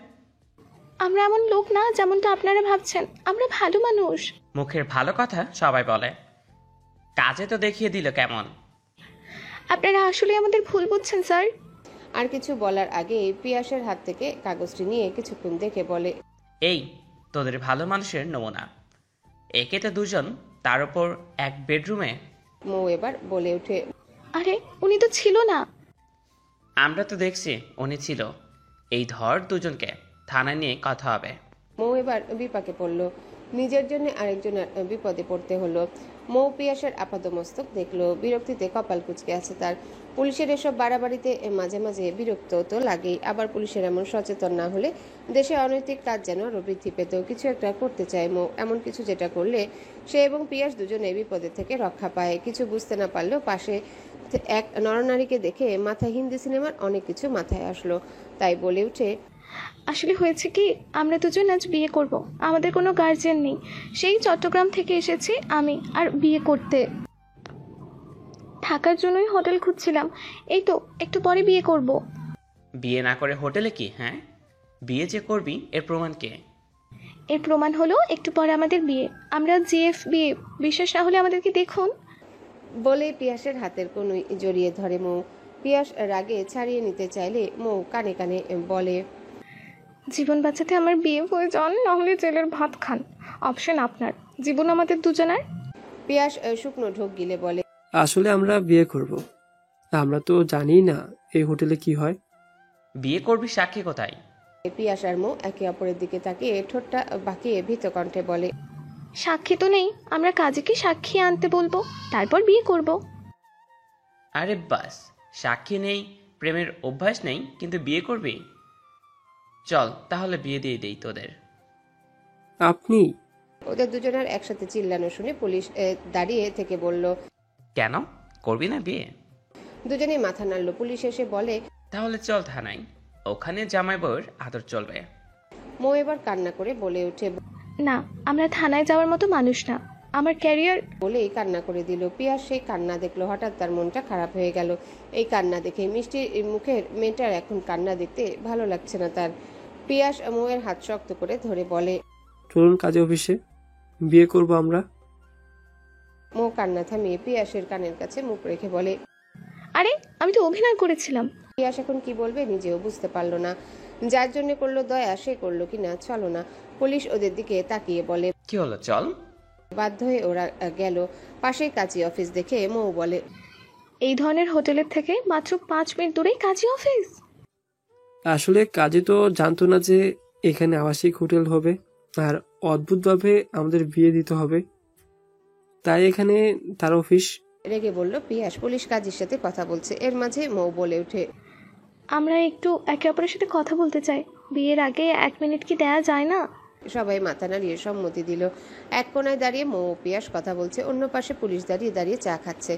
[SPEAKER 15] আমরা এমন লোক না যেমনটা আপনারা ভাবছেন, আমরা ভালো মানুষ।
[SPEAKER 17] মুখের ভালো কথা সবাই বলে, কাজে তো দেখিয়ে দিল কেমন।
[SPEAKER 15] আপনারা আসলে আমাদের ভুল বুঝছেন স্যার।
[SPEAKER 1] আর কিছু বলার আগে পিয়াসের হাত থেকে কাগজটি নিয়ে কিছুক্ষণ দেখে বলে,
[SPEAKER 17] এই তোদের ভালো মানুষের নমুনা। একে তো দুজন, তার উপর এক বেডরুমে।
[SPEAKER 1] মৌ এবার বলে ওঠে,
[SPEAKER 15] আরে উনি তো ছিল না।
[SPEAKER 17] আমরা তো দেখছি উনি ছিল। এই ধর দুজনকে, থানায় নিয়ে কথা হবে।
[SPEAKER 1] মৌ এবার বিপাকে পড়ল, নিজের জন্য আরেকজনের বিপদে পড়তে হলো। মৌ পিয়াসের আপাদমস্তক দেখলো, বিরক্তিতে কপাল কুঁচকে আছে তার। পুলিশের এসব বাড়াবাড়িতে মাঝে মাঝে বিরক্ত তো লাগেই, আবার পুলিশের এমন সচেতন না হলে দেশে অনৈতিক কাজ যেন আরো বৃদ্ধি পেত। কিছু একটা করতে চায় মৌ, এমন কিছু যেটা করলে সে এবং পিয়াস দুজনে বিপদের থেকে রক্ষা পায়। কিছু বুঝতে না পারলেও পাশে এক নরনারীকে দেখে মাথায় হিন্দি সিনেমার অনেক কিছু মাথায় আসলো, তাই বলে উঠে,
[SPEAKER 15] আসলে হয়েছে কি, আমরা দুজন আজ বিয়ে করব। আমাদের কোনো গার্জিয়ান নেই। সেই চট্টগ্রাম থেকে এসেছি আমি, আর বিয়ে করতে থাকার জন্যই হোটেল খুঁজছিলাম। এই তো একটু পরে বিয়ে করব।
[SPEAKER 17] বিয়ে না করে হোটেলে কি? হ্যাঁ, বিয়ে যে করবি এর প্রমাণ কে?
[SPEAKER 15] এর প্রমাণ হলো একটু পরে আমাদের বিয়ে। আমরা জিএফ বিয়ে। বিশ্বাস না হলে আমাদেরকে দেখুন।
[SPEAKER 1] বলে পিয়াসের হাতের কনুই জড়িয়ে ধরে মৌ। পিয়াস রাগে ছাড়িয়ে নিতে চাইলে মৌ কানে কানে বলে,
[SPEAKER 15] জীবন বাঁচাতে আমার বিয়ে হয়ে যান, নাহলে জেলের ভাত খান। অপশন আপনার, জীবন আমাদের দুজনের।
[SPEAKER 1] পিয়াস শুকনো ঢোক গিলে বলে,
[SPEAKER 6] আসলে আমরা বিয়ে করব। আমরা তো জানি না এই হোটেলে কি হয়।
[SPEAKER 17] বিয়ে করবি সাক্ষী কোথায়?
[SPEAKER 1] পিয়াস আর মৌ একে অপরের দিকে তাকিয়ে ঠোঁটটা বাঁকিয়ে ভীত কণ্ঠে বলে,
[SPEAKER 15] সাক্ষী তো নেই, আমরা কাজীকে সাক্ষী আনতে বলবো, তারপর বিয়ে করব।
[SPEAKER 17] আরে বাস, সাক্ষী নেই, প্রেমের অভ্যাস নেই, কিন্তু বিয়ে করবি? চল তাহলে বিয়ে দিয়ে দেই তোদের।
[SPEAKER 6] আপনি?
[SPEAKER 1] ওদের দুজনের একসাথে চিল্লানো শুনে পুলিশ দাঁড়িয়ে থেকে বলল,
[SPEAKER 17] কেন করবি না বিয়ে?
[SPEAKER 1] দুজনেই মাথা নাড়ল। পুলিশ এসে বলে,
[SPEAKER 17] তাহলে চল থানায়, ওখানে জামাই বউয়ের আদর চলবে।
[SPEAKER 1] মৌ এবার কান্না করে বলে ওঠে,
[SPEAKER 15] না, আমরা থানায় যাওয়ার মতো মানুষ না। আমার ক্যারিয়ার।
[SPEAKER 1] বলেই কান্না করে দিল। পিয়াস সেই কান্না দেখলো, হঠাৎ তার মনটা খারাপ হয়ে গেল। এই কান্না দেখে মিষ্টি মুখের মেয়েটার এখন কান্না দেখতে ভালো লাগছে না তার। পিয়াস মৌয়ের হাত শক্ত করে ধরে বলে,
[SPEAKER 6] চলুন কাজে অফিসে, বিয়ে করব আমরা।
[SPEAKER 1] মৌ কান্না থামিয়ে পিয়াসের কানের কাছে মুখ রেখে বলে,
[SPEAKER 15] আরে আমি তো অভিনয় করেছিলাম।
[SPEAKER 1] পিয়াস এখন কি বলবে নিজেও বুঝতে পারলো না। যার জন্য করলো দয়া সে করলো কিনা চলো না। পুলিশ ওদের দিকে তাকিয়ে বলে,
[SPEAKER 17] কি হলো চল।
[SPEAKER 1] বাধ্য হয়ে ওরা গেল। পাশেই কাজী অফিস দেখে মৌ বলে,
[SPEAKER 15] এই ধরনের হোটেলের থেকে মাত্র 5 মিনিট দূরেই কাজী অফিস।
[SPEAKER 6] আসলে কাজী তো জানতো না যে এখানে আবাসিক হোটেল হবে আর অদ্ভুতভাবে আমাদের বিয়ে দিতে হবে, তাই এখানে তার অফিস।
[SPEAKER 1] রেগে বলল পিয়াস। পুলিশ কাজীর সাথে কথা বলছে, এর মাঝে মৌ বলে ওঠে,
[SPEAKER 15] আমরা একটু একে অপরের সাথে কথা বলতে চাই। বিয়ের আগে 1 মিনিট কি দেয়া যায় না?
[SPEAKER 1] সবাই মাথা নাড়িয়ে সম্মতি দিল। এক কোনায় দাঁড়িয়ে মৌ পিয়াস কথা বলছে, অন্য পাশে পুলিশ দাঁড়িয়ে দাঁড়িয়ে চা খাচ্ছে।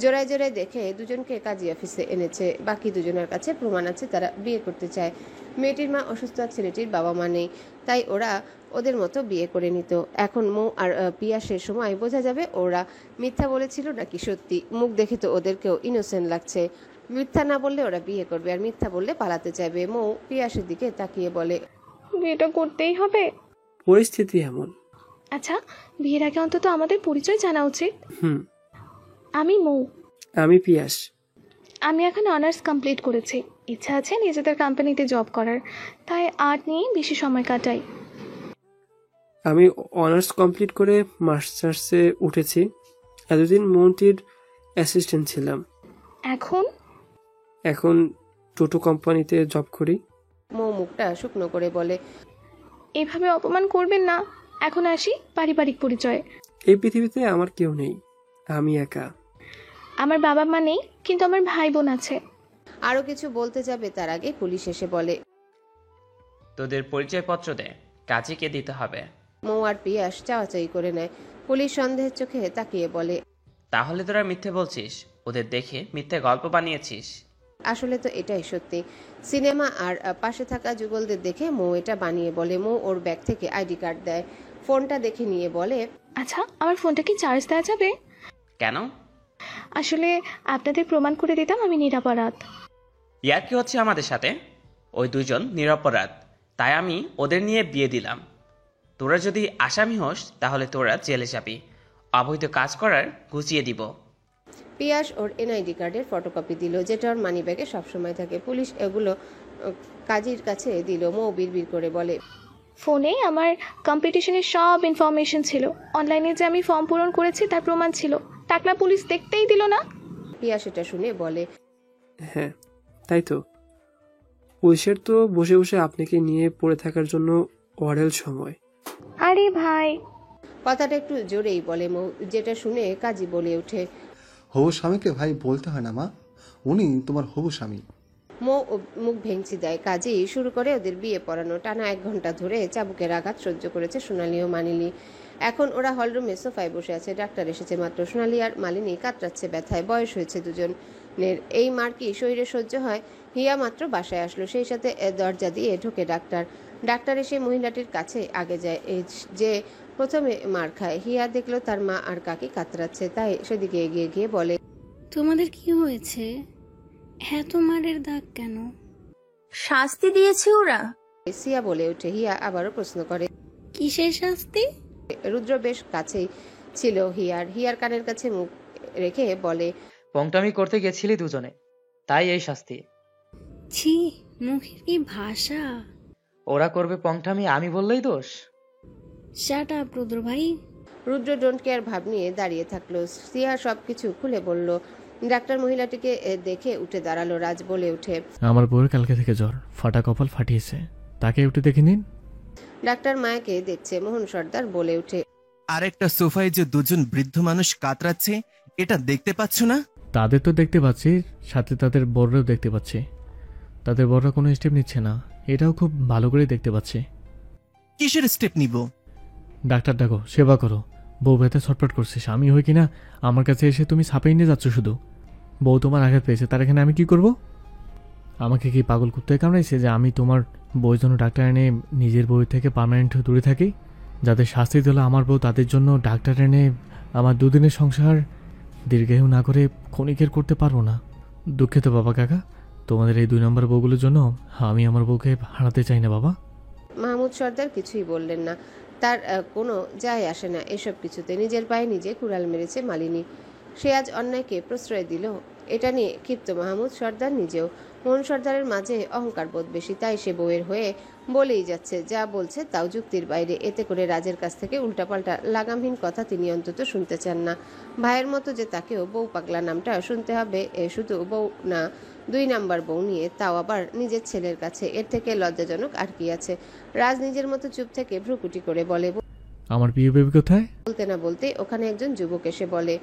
[SPEAKER 1] জোড়ায় জোড়ায় দেখে দুজনকে কাজী অফিসে এনেছে। বাকি দুজনের কাছে প্রমাণ আছে তারা বিয়ে করতে চায়। মেয়েটির মা অসুস্থ, ছেলেটির বাবা মা নেই, তাই ওরা ওদের মতো বিয়ে করে নিত। এখন মৌ আর পিয়াসের সময় বোঝা যাবে ওরা মিথ্যা বলেছিল নাকি সত্যি। মুখ দেখে তো ওদেরকেও ইনোসেন্ট লাগছে। মিথ্যা না বললে ওরা বিয়ে করবে, আর মিথ্যা বললে পালাতে চাইবে। মৌ পিয়াসের দিকে তাকিয়ে বলে,
[SPEAKER 15] বিয়েটা করতেই হবে।
[SPEAKER 6] পরিস্থিতি এমন।
[SPEAKER 15] আচ্ছা, বিয়ের আগে অন্তত আমাদের পরিচয় জানা উচিত। আমি মৌ।
[SPEAKER 6] আমি পিয়াস।
[SPEAKER 15] আমি এখন অনার্স কমপ্লিট করেছি। ইচ্ছা আছে নিজেদের কোম্পানিতে জব করার, তাই আর্ট নিয়ে বেশি সময় কাটাই।
[SPEAKER 6] আমি অনার্স কমপ্লিট করে মাস্টার্সে উঠেছি। এতদিন মন্ত্রীর অ্যাসিস্ট্যান্ট ছিলাম। এখন টোটো কোম্পানিতে জব করি।
[SPEAKER 1] মৌ মুখটা শুকনো করে বলে,
[SPEAKER 15] এভাবে অপমান করবেন না। এখন আসি পারিবারিক পরিচয়।
[SPEAKER 6] এই পৃথিবীতে আমার কেউ নেই, আমি একা।
[SPEAKER 15] আমার বাবা মা নেই, কিন্তু আমার ভাই বোন আছে।
[SPEAKER 1] আরো কিছু বলতে যাবে তার আগে পুলিশ এসে বলে,
[SPEAKER 17] তোদের পরিচয়পত্র দে, কাজীকে দিতে হবে।
[SPEAKER 1] মৌ আর পিয়াস চাওয়াচাই করে নেয়। পুলিশ সন্দেহের চোখে তাকিয়ে বলে,
[SPEAKER 17] তাহলে তোরা মিথ্যে বলছিস, ওদের দেখে মিথ্যে গল্প বানিয়েছিস।
[SPEAKER 1] আসলে তো এটাই সত্যি। সিনেমা আর পাশে থাকা যুগলদের দেখে মৌ এটা বানিয়ে বলে। মৌ ওর ব্যাগ থেকে আইডি কার্ড দেয়, ফোনটা দেখে নিয়ে বলে,
[SPEAKER 15] আচ্ছা আমার ফোনটা কি চার্জ দেওয়া যাবে?
[SPEAKER 17] কেন?
[SPEAKER 15] আসলে আপনাদের প্রমাণ করে দিতাম আমি নিরপরাধ।
[SPEAKER 17] ইয়ার কি হচ্ছে আমাদের সাথে? ওই দুজন নিরপরাধ, তাই আমি ওদের নিয়ে বিয়ে দিলাম। তোরা যদি আসামি হোস তাহলে তোরা জেলে যাবি। অবৈধ কাজ করার গুছিয়ে দিব।
[SPEAKER 1] পিয়াস ওর এনআইডি কার্ডের ফটোকপি দিল, যেটা ওর মানিব্যাগে সবসময় থাকে। পুলিশ এগুলো কাজীর কাছে দিল। মৌ বিড়বিড় করে বলে,
[SPEAKER 15] ফোনে আমার কম্পিটিশনের সব ইনফরমেশন ছিল, অনলাইনে যে আমি ফর্ম পূরণ করেছি তার প্রমাণ ছিল, টাকলা পুলিশ দেখতেই দিল না।
[SPEAKER 1] পিয়াস এটা শুনে বলে,
[SPEAKER 6] হ্যাঁ তাই তো, পুলিশের তো বসে বসে আপনাকে নিয়ে পড়ে থাকার জন্য অরেল সময়।
[SPEAKER 15] আরে ভাই,
[SPEAKER 1] কথাটা একটু জোরেই বলে মৌ, যেটা শুনে কাজী বলে ওঠে,
[SPEAKER 18] হবু স্বামীকে ভাই বলতে হয় না মা, উনি তোমার হবু স্বামী।
[SPEAKER 1] মৌ মুখ ভেঙচি দেয়। কাজী শুরু করে ওদের বিয়ে পড়ানো। টানা 1 ঘন্টা ধরে চাবুকের আঘাত সহ্য করেছে সোনালি ও মানিনী। এখন ওরা হলরুমে সোফায় বসে আছে। ডাক্তার এসেছে মাত্র। সোনালি আর মালিনী কাতরাচ্ছে ব্যথায়। বয়স হয়েছে দুজনের। এই মার কি শরীরে সহ্য হয়? হিয়া মাত্র বাসায় আসলো, সেই সাথে দরজা দিয়ে ঢোকে ডাক্তার এসে মহিলাটির কাছে আগে যায়, যে প্রথমে মার খায়। হিয়া দেখলো তার মা আর কাকি কাতরাচ্ছে, তাই সেদিকে এগিয়ে গিয়ে বলে,
[SPEAKER 13] তোমাদের কি হয়েছে? এত মারের দাগ কেন?
[SPEAKER 19] শাস্তি দিয়েছে ওরা।
[SPEAKER 1] সিয়া বলে ওঠে। হিয়া আবারও প্রশ্ন করে,
[SPEAKER 13] কিসের শাস্তি?
[SPEAKER 1] রুদ্র বেশ কাছেই ছিল হিয়ার কানের কাছে মুখ রেখে বলে,
[SPEAKER 7] পংটামি করতে গেছিলি দুজনে, তাই এই শাস্তি।
[SPEAKER 13] ছি, মুখের কি ভাষা!
[SPEAKER 7] ওরা করবে পংটামি, আমি বললেই দোষ?
[SPEAKER 13] শাট আপ রুদ্র ভাই।
[SPEAKER 1] রুদ্র ডোন্ট কেয়ার ভাব নিয়ে দাঁড়িয়ে থাকলো। সিয়া সবকিছু খুলে বলল। ডাক্তার মহিলাটিকে দেখে উঠে দাঁড়ালো। রাজ বলে উঠে,
[SPEAKER 2] আমার বউয়ের কালকে থেকে জ্বর, ফাটা কপাল ফাটিয়েছে, তাকে একটু দেখে নিন।
[SPEAKER 1] ডাক্তার মায়াকে দেখছে। মোহন সর্দার বলে উঠে,
[SPEAKER 14] আরেকটা সোফায় যে দুজন বৃদ্ধ মানুষ কাতরাচ্ছে, এটা দেখতে পাচ্ছ না?
[SPEAKER 2] তাদের তো দেখতে পাচ্ছি, সাথে তাদের বড়রাও দেখতে পাচ্ছি। তাদের বড়রা কোনো স্টেপ নিচ্ছে না, এটাও খুব ভালো করে দেখতে পাচ্ছি।
[SPEAKER 14] কিসের স্টেপ নিব?
[SPEAKER 2] ডাক্তার ডাকো, সেবা করো। বউ ব্যথা ছটফট করছে, স্বামী হয়ে কিনা আমার কাছে এসে তুমি ছাপাই নিয়ে যাচ্ছ শুধু। বউ তোমার আঘাত পেয়েছে, তার এখানে আমি কি করব? আমাকে কি পাগল কুত্তায় কামড়াইছে যে আমি তোমার বউয়ের জন্য ডাক্তার এনে নিজের বউয়ের থেকে পার্মানেন্ট দূরে থাকি? যাদের শাস্তি দিল আমার বউ, তাদের জন্য ডাক্তার এনে আমার দুদিনের সংসার দীর্ঘায়ু না করে ক্ষণিকের করতে পারবো না। দুঃখিত বাবা কাকা, তোমাদের এই 2 নম্বর বউগুলোর জন্য আমি আমার বউকে হারাতে চাই না বাবা।
[SPEAKER 1] মাহমুদ সর্দার কিছুই বললেন না। তার কোনো যায় আসে না এসব কিছুতে। নিজের পায়ে নিজে কুড়াল মেরেছে মালিনী। সে আজ অন্যায়কে প্রশ্রয় দিল, এটা নিয়ে ক্ষিপ্ত মাহমুদ সর্দার নিজেও। মোহন সর্দারের মাঝে অহংকার বোধ বেশি, তাই সে বউয়ের হয়ে বলেই যাচ্ছে। যা বলছে তাও যুক্তির বাইরে। এতে করে রাজের কাছ থেকে উল্টাপাল্টা লাগামহীন কথা তিনি অন্তত শুনতে চান না। ভাইয়ের মতো যে তাকেও বউ পাগলা নামটা শুনতে হবে, শুধু বউ না, 2 নাম্বার বউ নিয়ে, তাও আবার নিজের ছেলের কাছে। এর থেকে লজ্জাজনক আর কি আছে? রাজ নিজের মতো চুপ থেকে ভ্রুকুটি করে বলে,
[SPEAKER 2] আমার প্রিয় বেবি কোথায়?
[SPEAKER 1] বলতে না বলতে ওখানে একজন যুবক এসে বলে,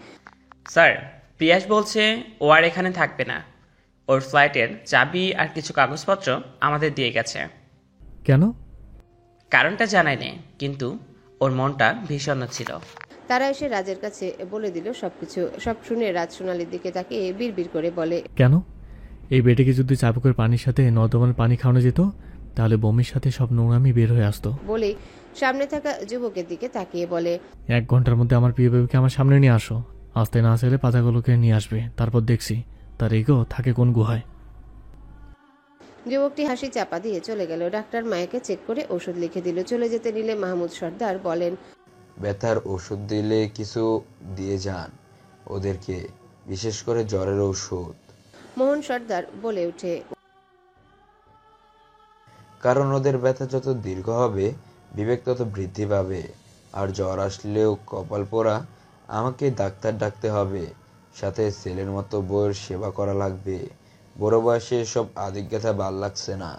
[SPEAKER 17] স্যার, পিয়াস বলছে ও আর এখানে থাকবে না। ওর ফ্লাইটের চাবি আর কিছু কাগজপত্র আমাদের দিয়ে গেছে।
[SPEAKER 2] কেন?
[SPEAKER 17] কারণটা জানাই নেই, কিন্তু ওর মনটা ভীষণ ছিল।
[SPEAKER 1] তারা এসে রাজের কাছে বলে দিল সবকিছু। সব শুনে রাজ সোনালির দিকে তাকিয়ে বিড়বিড় করে বলে,
[SPEAKER 2] কেন? এই বেটিকে যদি চাবুকের পানির সাথে নর্দমার পানি খাওয়ানো যেত, তাহলে বমির সাথে সব নোংরামি বের হয়ে আসতো।
[SPEAKER 1] বলেই সামনে থাকা যুবকের দিকে তাকিয়ে বলে,
[SPEAKER 2] 1 ঘন্টার মধ্যে আমার প্রিয় বেবিকে আমার সামনে নিয়ে আসো। আসতে না আসলে পাতাগুলোকে নিয়ে আসবে, তারপর দেখছি তার এগো থাকে কোন গুহায়।
[SPEAKER 1] যুবকটি হাসি চাপা দিয়ে চলে গেল। ডাক্তার মায়াকে চেক করে ওষুধ লিখে দিল। চলে যেতে নিলে মাহমুদ সর্দার বলেন,
[SPEAKER 3] ব্যথার ওষুধ দিলে কিছু দিয়ে যান ওদেরকে, বিশেষ করে জ্বরের ওষুধ।
[SPEAKER 1] মোহন সর্দার বলে উঠে,
[SPEAKER 3] কারণ ওদের ব্যথা যত দীর্ঘ হবে বিবেক তত বৃদ্ধি পাবে। আর জ্বর আসলেও কপাল পোড়া আমাকে ডাক্তার ডাকতে হবে, সাথে ছেলের মতো বউয়ের সেবা করা লাগবে। বড় বয়সে সব আদিজ্ঞতা ভাল লাগছে না।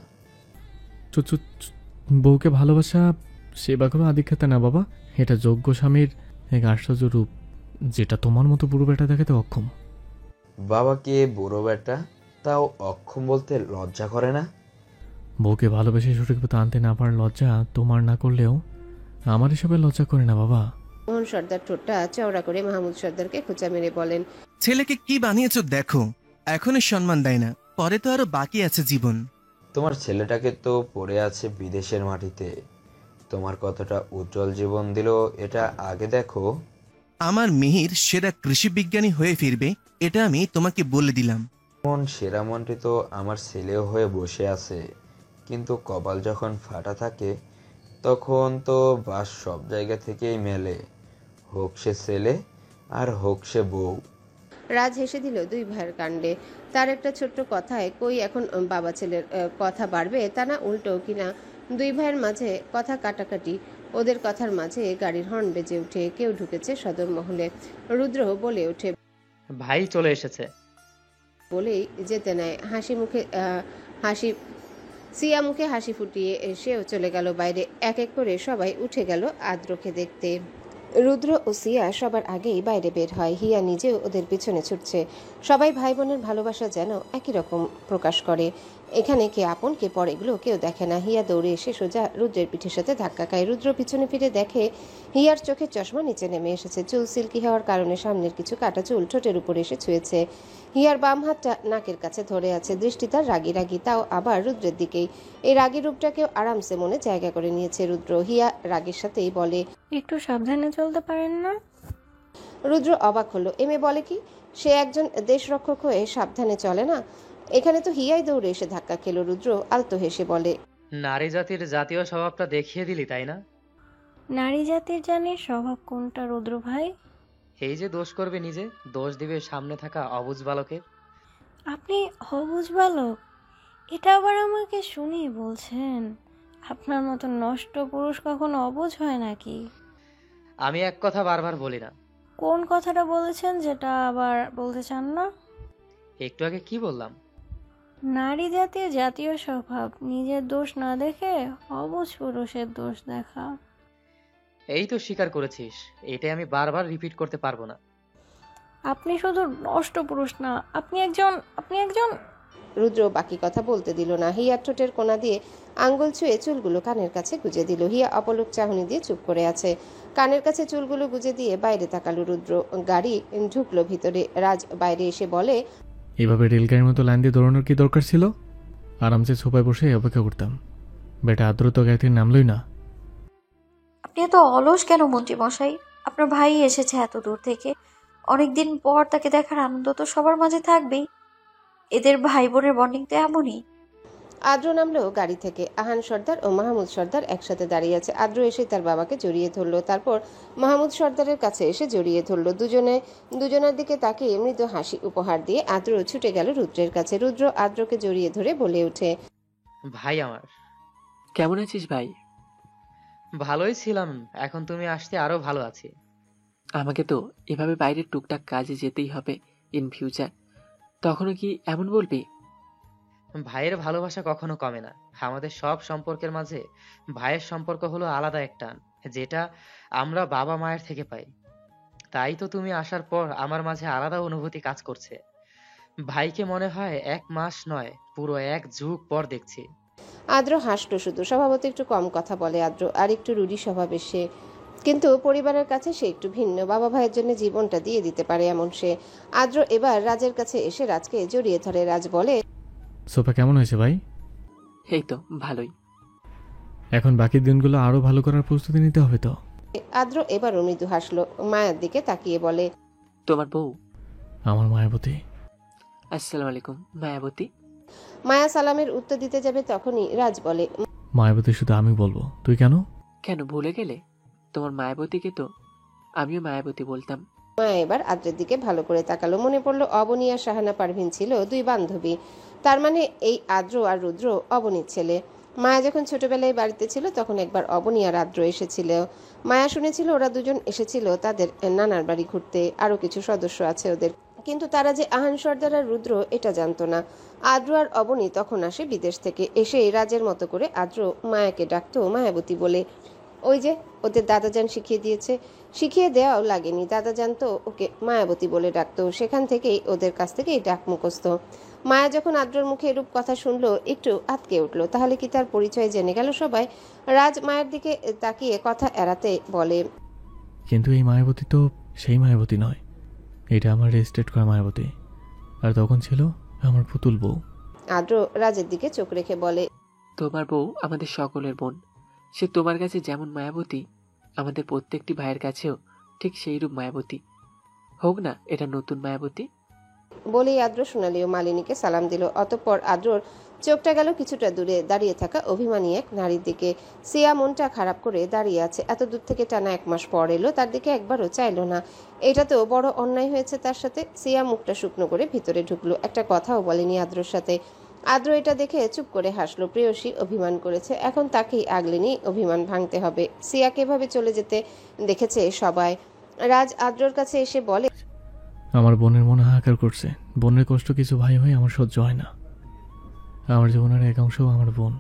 [SPEAKER 2] বউকে ভালোবাসা সেবা করো আদিক্ষেতা না বাবা, এটা যোগ্য স্বামীর এক আশ্চর্য রূপ, যেটা তোমার মতো বুড়ো বেটা দেখাতে অক্ষম।
[SPEAKER 3] বাবাকে বুড়ো বেটা, তাও অক্ষম বলতে লজ্জা করে না?
[SPEAKER 2] বউকে ভালোবেসে সঠিক পথে আনতে না পারার লজ্জা তোমার না করলেও আমার হিসাবে লজ্জা করে না বাবা।
[SPEAKER 1] মোহন সর্দার ঠোঁটটা চওড়া করে মাহমুদ সর্দারকে খোঁচা মেরে বলেন,
[SPEAKER 14] ছেলেকে কি বানিয়েছো দেখো, এখনই সম্মান দেয় না, পরে তো আরো বাকি আছে জীবন।
[SPEAKER 3] তোমার ছেলেটাকে তো পড়ে আছে বিদেশের মাটিতে, তোমার কতটা উজ্জ্বল জীবন দিল এটা আগে দেখো।
[SPEAKER 14] আমার মিহির সেরা কৃষি বিজ্ঞানী হয়ে ফিরবে, এটা আমি তোমাকে বলে দিলাম।
[SPEAKER 3] মন সেরা মনটি তো আমার ছেলেও হয়ে বসে আছে, কিন্তু কপাল যখন ফাটা থাকে তখন তো বাস সব জায়গা থেকেই মেলে, হোক সে ছেলে আর হোক সে বউ।
[SPEAKER 1] রাজ হেসে দিল দুই ভাইয়ের কাণ্ডে। তার একটা ছোট্ট কথায় কই এখন বাবা ছেলের কথা বাড়বে, তা না উল্টো কিনা দুই ভাইয়ের মাঝে কথা কাটাকাটি। ওদের কথার মাঝে গাড়ির হর্ন বেজে ওঠে। কেউ ঢুকেছে সদর মহলে। রুদ্র বলে ওঠে,
[SPEAKER 7] ভাই চলে এসেছে।
[SPEAKER 1] বলেই যেতে নেয়। সিয়া মুখে হাসি ফুটিয়ে সেও চলে গেল বাইরে। এক এক করে সবাই উঠে গেল আদ্রকে দেখতে। রুদ্র ও সিয়া সবার আগেই বাইরে বের হয়। হিয়া নিজেও ওদের পিছনে ছুটছে। সবাই ভাই বোনের ভালোবাসা যেন একই রকম প্রকাশ করে। এখানে কে আপন কে পর এগুলো কেউ দেখে না। হিয়া দৌড়ে এসে সোজা রুদ্রের পিঠের সাথে ধাক্কা খায়। রুদ্র পিছনে ফিরে দেখে হিয়ার চোখের চশমা নিচে নেমে এসেছে। চুল সিল্কি হওয়ার কারণে সামনের কিছু কাটা চুল ঠোঁটের উপরে এসে ছুঁয়েছে। হিয়ার বাম হাতটা নাকের কাছে ধরে আছে। দৃষ্টি তার রাগি রাগি, তাও আবার রুদ্রের দিকেই। এই রাগি রূপটাকেও আরামসে মনে জায়গা করে নিয়েছে রুদ্র। হিয়া রাগের সাথেই বলে,
[SPEAKER 19] একটু সাবধানে চলতে পারেন না?
[SPEAKER 1] রুদ্র অবাক হলো। এমে বলে কি? সে একজন দেশরক্ষক হয়ে সাবধানে চলে না? এখানে তো হিয়াই দৌড়ে এসে ধাক্কা খেলো। রুদ্র আলতো হেসে বলে,
[SPEAKER 7] নারী জাতির জাতীয় স্বভাবটা দেখিয়ে দিলি, তাই না?
[SPEAKER 19] নারী জাতির জানে স্বভাব কোনটা রুদ্র ভাই?
[SPEAKER 7] এই যে দোষ করবে নিজে, দোষ দিবে সামনে থাকা অবুঝ বালকের।
[SPEAKER 19] আপনি অবুঝ বালক? এটা আবার আমাকে শুনিয়ে বলছেন? আপনার মতো নষ্ট পুরুষ কখনো অবুঝ হয় নাকি?
[SPEAKER 7] আমি এক কথা বারবার বলি না।
[SPEAKER 19] কোন কথাটা বলেছেন যেটা আবার বলতে চান না?
[SPEAKER 7] একটু আগে কি বললাম?
[SPEAKER 19] নারী জাতির জাতীয় স্বভাব নিজের দোষ না দেখে অবুঝ পুরুষের দোষ দেখা।
[SPEAKER 7] এই তো স্বীকার করেছিস, এটাই আমি বারবার রিপিট করতে পারবো না।
[SPEAKER 19] আপনি শুধু নষ্ট পুরুষ না, আপনি একজন
[SPEAKER 1] রুদ্র বাকি কথা বলতে দিল না। হিয়ার ঠোঁটের কোণা দিয়ে আঙ্গুল ছুঁয়ে চুলগুলো কানের কাছে গুজে দিল। হিয়া অপলক চাহনি দিয়ে চুপ করে আছে। কানের কাছে চুলগুলো গুজে দিয়ে বাইরে তাকালো রুদ্র। গাড়ি ঢুকলো ভিতরে। রাজ বাইরে এসে বলে,
[SPEAKER 2] এভাবে রেলগাড়ির মতো লাইন দিয়ে দৌড়ানোর কি দরকার ছিল? আরামসে সোফায় বসে অপেক্ষা করতাম। বেটা আদ্রত গাড়ি থেকে নামলই না।
[SPEAKER 5] আপনি এত অলস কেন মন্ত্রী মশাই? আপনার ভাই এসেছে এত দূর থেকে, অনেকদিন পর তাকে দেখার আনন্দ তো সবার মাঝে থাকবেই। এদের ভাই বোনের বন্ডিং তো এমনই।
[SPEAKER 1] আদ্র নামলো গাড়ি থেকে। আহান সর্দার ও মাহমুদ সর্দার একসাথে দাঁড়িয়ে আছে। আদ্র এসে তার বাবাকে জড়িয়ে ধরলো। তারপর মাহমুদ সর্দারের কাছে এসে জড়িয়ে ধরলো। দুজনের দিকে তাকিয়ে মৃদু হাসি উপহার দিয়ে আদ্র ছুটে গেল রুদ্রের কাছে। রুদ্র আদ্রকে জড়িয়ে ধরে বলে ওঠে,
[SPEAKER 7] ভাই আমার।
[SPEAKER 6] কেমন আছিস ভাই?
[SPEAKER 7] ভালোই ছিলাম, এখন তুমি আসতে আরো ভালো আছি।
[SPEAKER 6] আমাকে তো এভাবে বাইরের টুকটাক কাজে যেতেই হবে ইন ফিউচার। তখনও কি এমন বলবি?
[SPEAKER 7] ভাইয়ের ভালোবাসা কখনো কমে না। আমাদের সব সম্পর্কের মাঝে ভাইয়ের সম্পর্ক হলো আলাদা একটা, যেটা আমরা বাবা মায়ের থেকে পাই। তাই তো তুমি আসার পর আমার মাঝে আলাদা অনুভূতি কাজ করছে। ভাইকে মনে হয় 1 মাস নয়, পুরো 1 যুগ পর দেখছি।
[SPEAKER 1] আদ্র হাসলো শুধু। স্বভাবত একটু কম কথা বলে আদ্র, আর একটু রুডি স্বভাবের সে। কিন্তু পরিবারের কাছে সে একটু ভিন্ন। বাবা ভাইয়ের জন্য জীবনটা দিয়ে দিতে পারে এমন সে। আদ্র এবার রাজের কাছে এসে রাজকে জড়িয়ে ধরে। রাজ বলে,
[SPEAKER 2] সোফা কেমন হয়েছে ভাই?
[SPEAKER 6] এই তো ভালোই।
[SPEAKER 2] এখন বাকি দিনগুলো আরো ভালো করার প্রস্তুতি নিতে হবে তো।
[SPEAKER 1] আদ্র এবারও মৃদু হাসলো। মায়ের দিকে তাকিয়ে বলে,
[SPEAKER 6] তোমার বউ?
[SPEAKER 2] আমার মায়াবতী।
[SPEAKER 6] আসসালামু আলাইকুম মায়াবতী।
[SPEAKER 1] মায়া সালামের উত্তর দিতে যাবে তখনই রাজ বলে,
[SPEAKER 2] মায়াবতী শুধু আমি বলবো, তুই কেন?
[SPEAKER 6] কেন ভুলে গেলে? তোমার মায়াবতীকে তো আমিও মায়াবতী বলতাম।
[SPEAKER 1] মায়া এবার আদ্রের দিকে ভালো করে তাকালো। মনে পড়লো অবনী আর শাহানা পারভিন ছিল দুই বান্ধবী। তার মানে এই আদ্র আর রুদ্র অবনীর ছেলে। মায়া যখন ছোটবেলায় বাড়িতে ছিল তখন একবার অবনী আর আদ্র এসেছিল। মায়া শুনেছিল ওরা দুজন এসেছিল তাদের নানার বাড়ি ঘুরতে। আরো কিছু সদস্য আছে ওদের, কিন্তু তারা যে আহান সর্দার আর রুদ্র এটা জানতো না। আদ্র আর অবনী তখন আসে বিদেশ থেকে। এসে রাজের মতো করে আদ্র মায়াকে ডাকতো মায়াবতী বলে। ওই যে ওদের দাদাজান শিখিয়ে দিয়েছে। শিখিয়ে দেওয়াও লাগেনি, দাদাজান তো ওকে মায়াবতী বলে ডাকতো। সেখান থেকেই ওদের কাছ থেকে এই ডাক মুখস্থ। মায়া যখন আদ্রর মুখে এরূপ কথা শুনলো একটু আটকে উঠলো। তাহলে কি তার পরিচয় জেনে গেল সবাই? রাজ মায়ের দিকে তাকিয়ে কথা এড়াতে বলে,
[SPEAKER 2] কিন্তু এই মায়াবতী তো সেই মায়াবতী নয়। এটা আমার রেজিস্ট্রেট করা মায়াবতী, আর তখন ছিল আমার পুতুল বউ।
[SPEAKER 1] আদ্র রাজের দিকে চোখ রেখে বলে,
[SPEAKER 6] তোমার বউ আমাদের সকলের বোন। সে তোমার কাছে যেমন মায়াবতী, আমাদের প্রত্যেকটি ভাইয়ের কাছেও ঠিক সেইরূপ মায়াবতী। হোক না এটা নতুন মায়াবতী।
[SPEAKER 1] বলেই আদ্র সোনালী ও মালিনীকে সালাম দিল। অতঃপর আদ্রর চোখটা গেল কিছুটা দূরে দাঁড়িয়ে থাকা অভিমানী এক নারীর দিকে। সিয়া মনটা খারাপ করে দাঁড়িয়ে আছে। এত দূর থেকে টানা 1 মাস পর এলো, তার দিকে একবারও চাইলো না। এটা তো বড় অন্যায় হয়েছে তার সাথে। সিয়া মুখটা শুকনো করে ভিতরে ঢুকলো, একটা কথাও বলেনি আদ্রর সাথে। আদ্র এটা দেখে চুপ করে হাসলো। প্রেয়সী অভিমান করেছে, এখন তাকেই আগলে নিয়ে অভিমান ভাঙতে হবে। সিয়াকে এভাবে চলে যেতে দেখেছে সবাই। রাজ আদ্রর কাছে এসে বলে,
[SPEAKER 2] আমার বোনের মনে হাহাকার করছে। বোনের কষ্ট কিছু ভাই হয়ে আমার সহ্য হয় না। আমার জীবনের এক অংশ আমার বোন,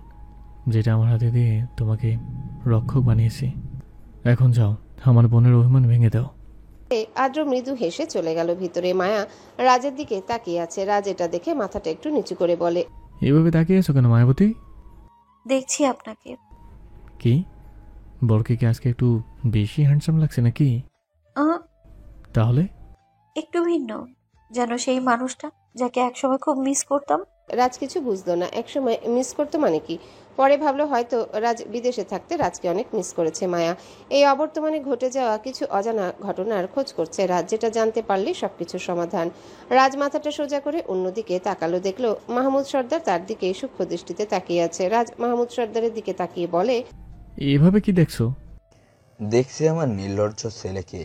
[SPEAKER 2] যেটা আমার হাতে দিয়ে তোমাকে রক্ষক বানিয়েছি। এখন যাও, আমার বোনের অভিমান ভেঙে দাও।
[SPEAKER 1] আদ্র মৃদু হেসে চলে গেল ভিতরে। মায়া রাজের দিকে তাকিয়ে আছে। রাজ এটা দেখে মাথাটা একটু নিচু করে বলে,
[SPEAKER 2] এভাবে তাকিয়ে আছো কেন মায়াবতী?
[SPEAKER 5] দেখছি আপনাকে।
[SPEAKER 2] কি বরকে কি আজকে একটু বেশি হ্যান্ডসাম লাগছে নাকি? তাহলে
[SPEAKER 5] একটু ভিন্ন, যেন সেই মানুষটা যাকে একসময় খুব মিস করতাম।
[SPEAKER 1] রাজ কিছু বুঝলো না। একসময় মিস করতো মানে কি? পরে ভাবলো হয়তো রাজ বিদেশে থাকতে রাজকে অনেক মিস করেছে মায়া। এই অবর্তমানে ঘটে যাওয়া কিছু অজানা ঘটনার খোঁজ করছে রাজ, যেটা জানতে পারলে সবকিছুর সমাধান। রাজ মাথাটা সোজা করে অন্যদিকে তাকালো, দেখলো মাহমুদ সর্দার তার দিকে সূক্ষ্ম দৃষ্টিতে তাকিয়ে আছে। রাজ মাহমুদ সর্দারের দিকে তাকিয়ে বলে,
[SPEAKER 2] এভাবে কি দেখছো?
[SPEAKER 3] দেখছি আমার নির্লজ্জ ছেলেকে।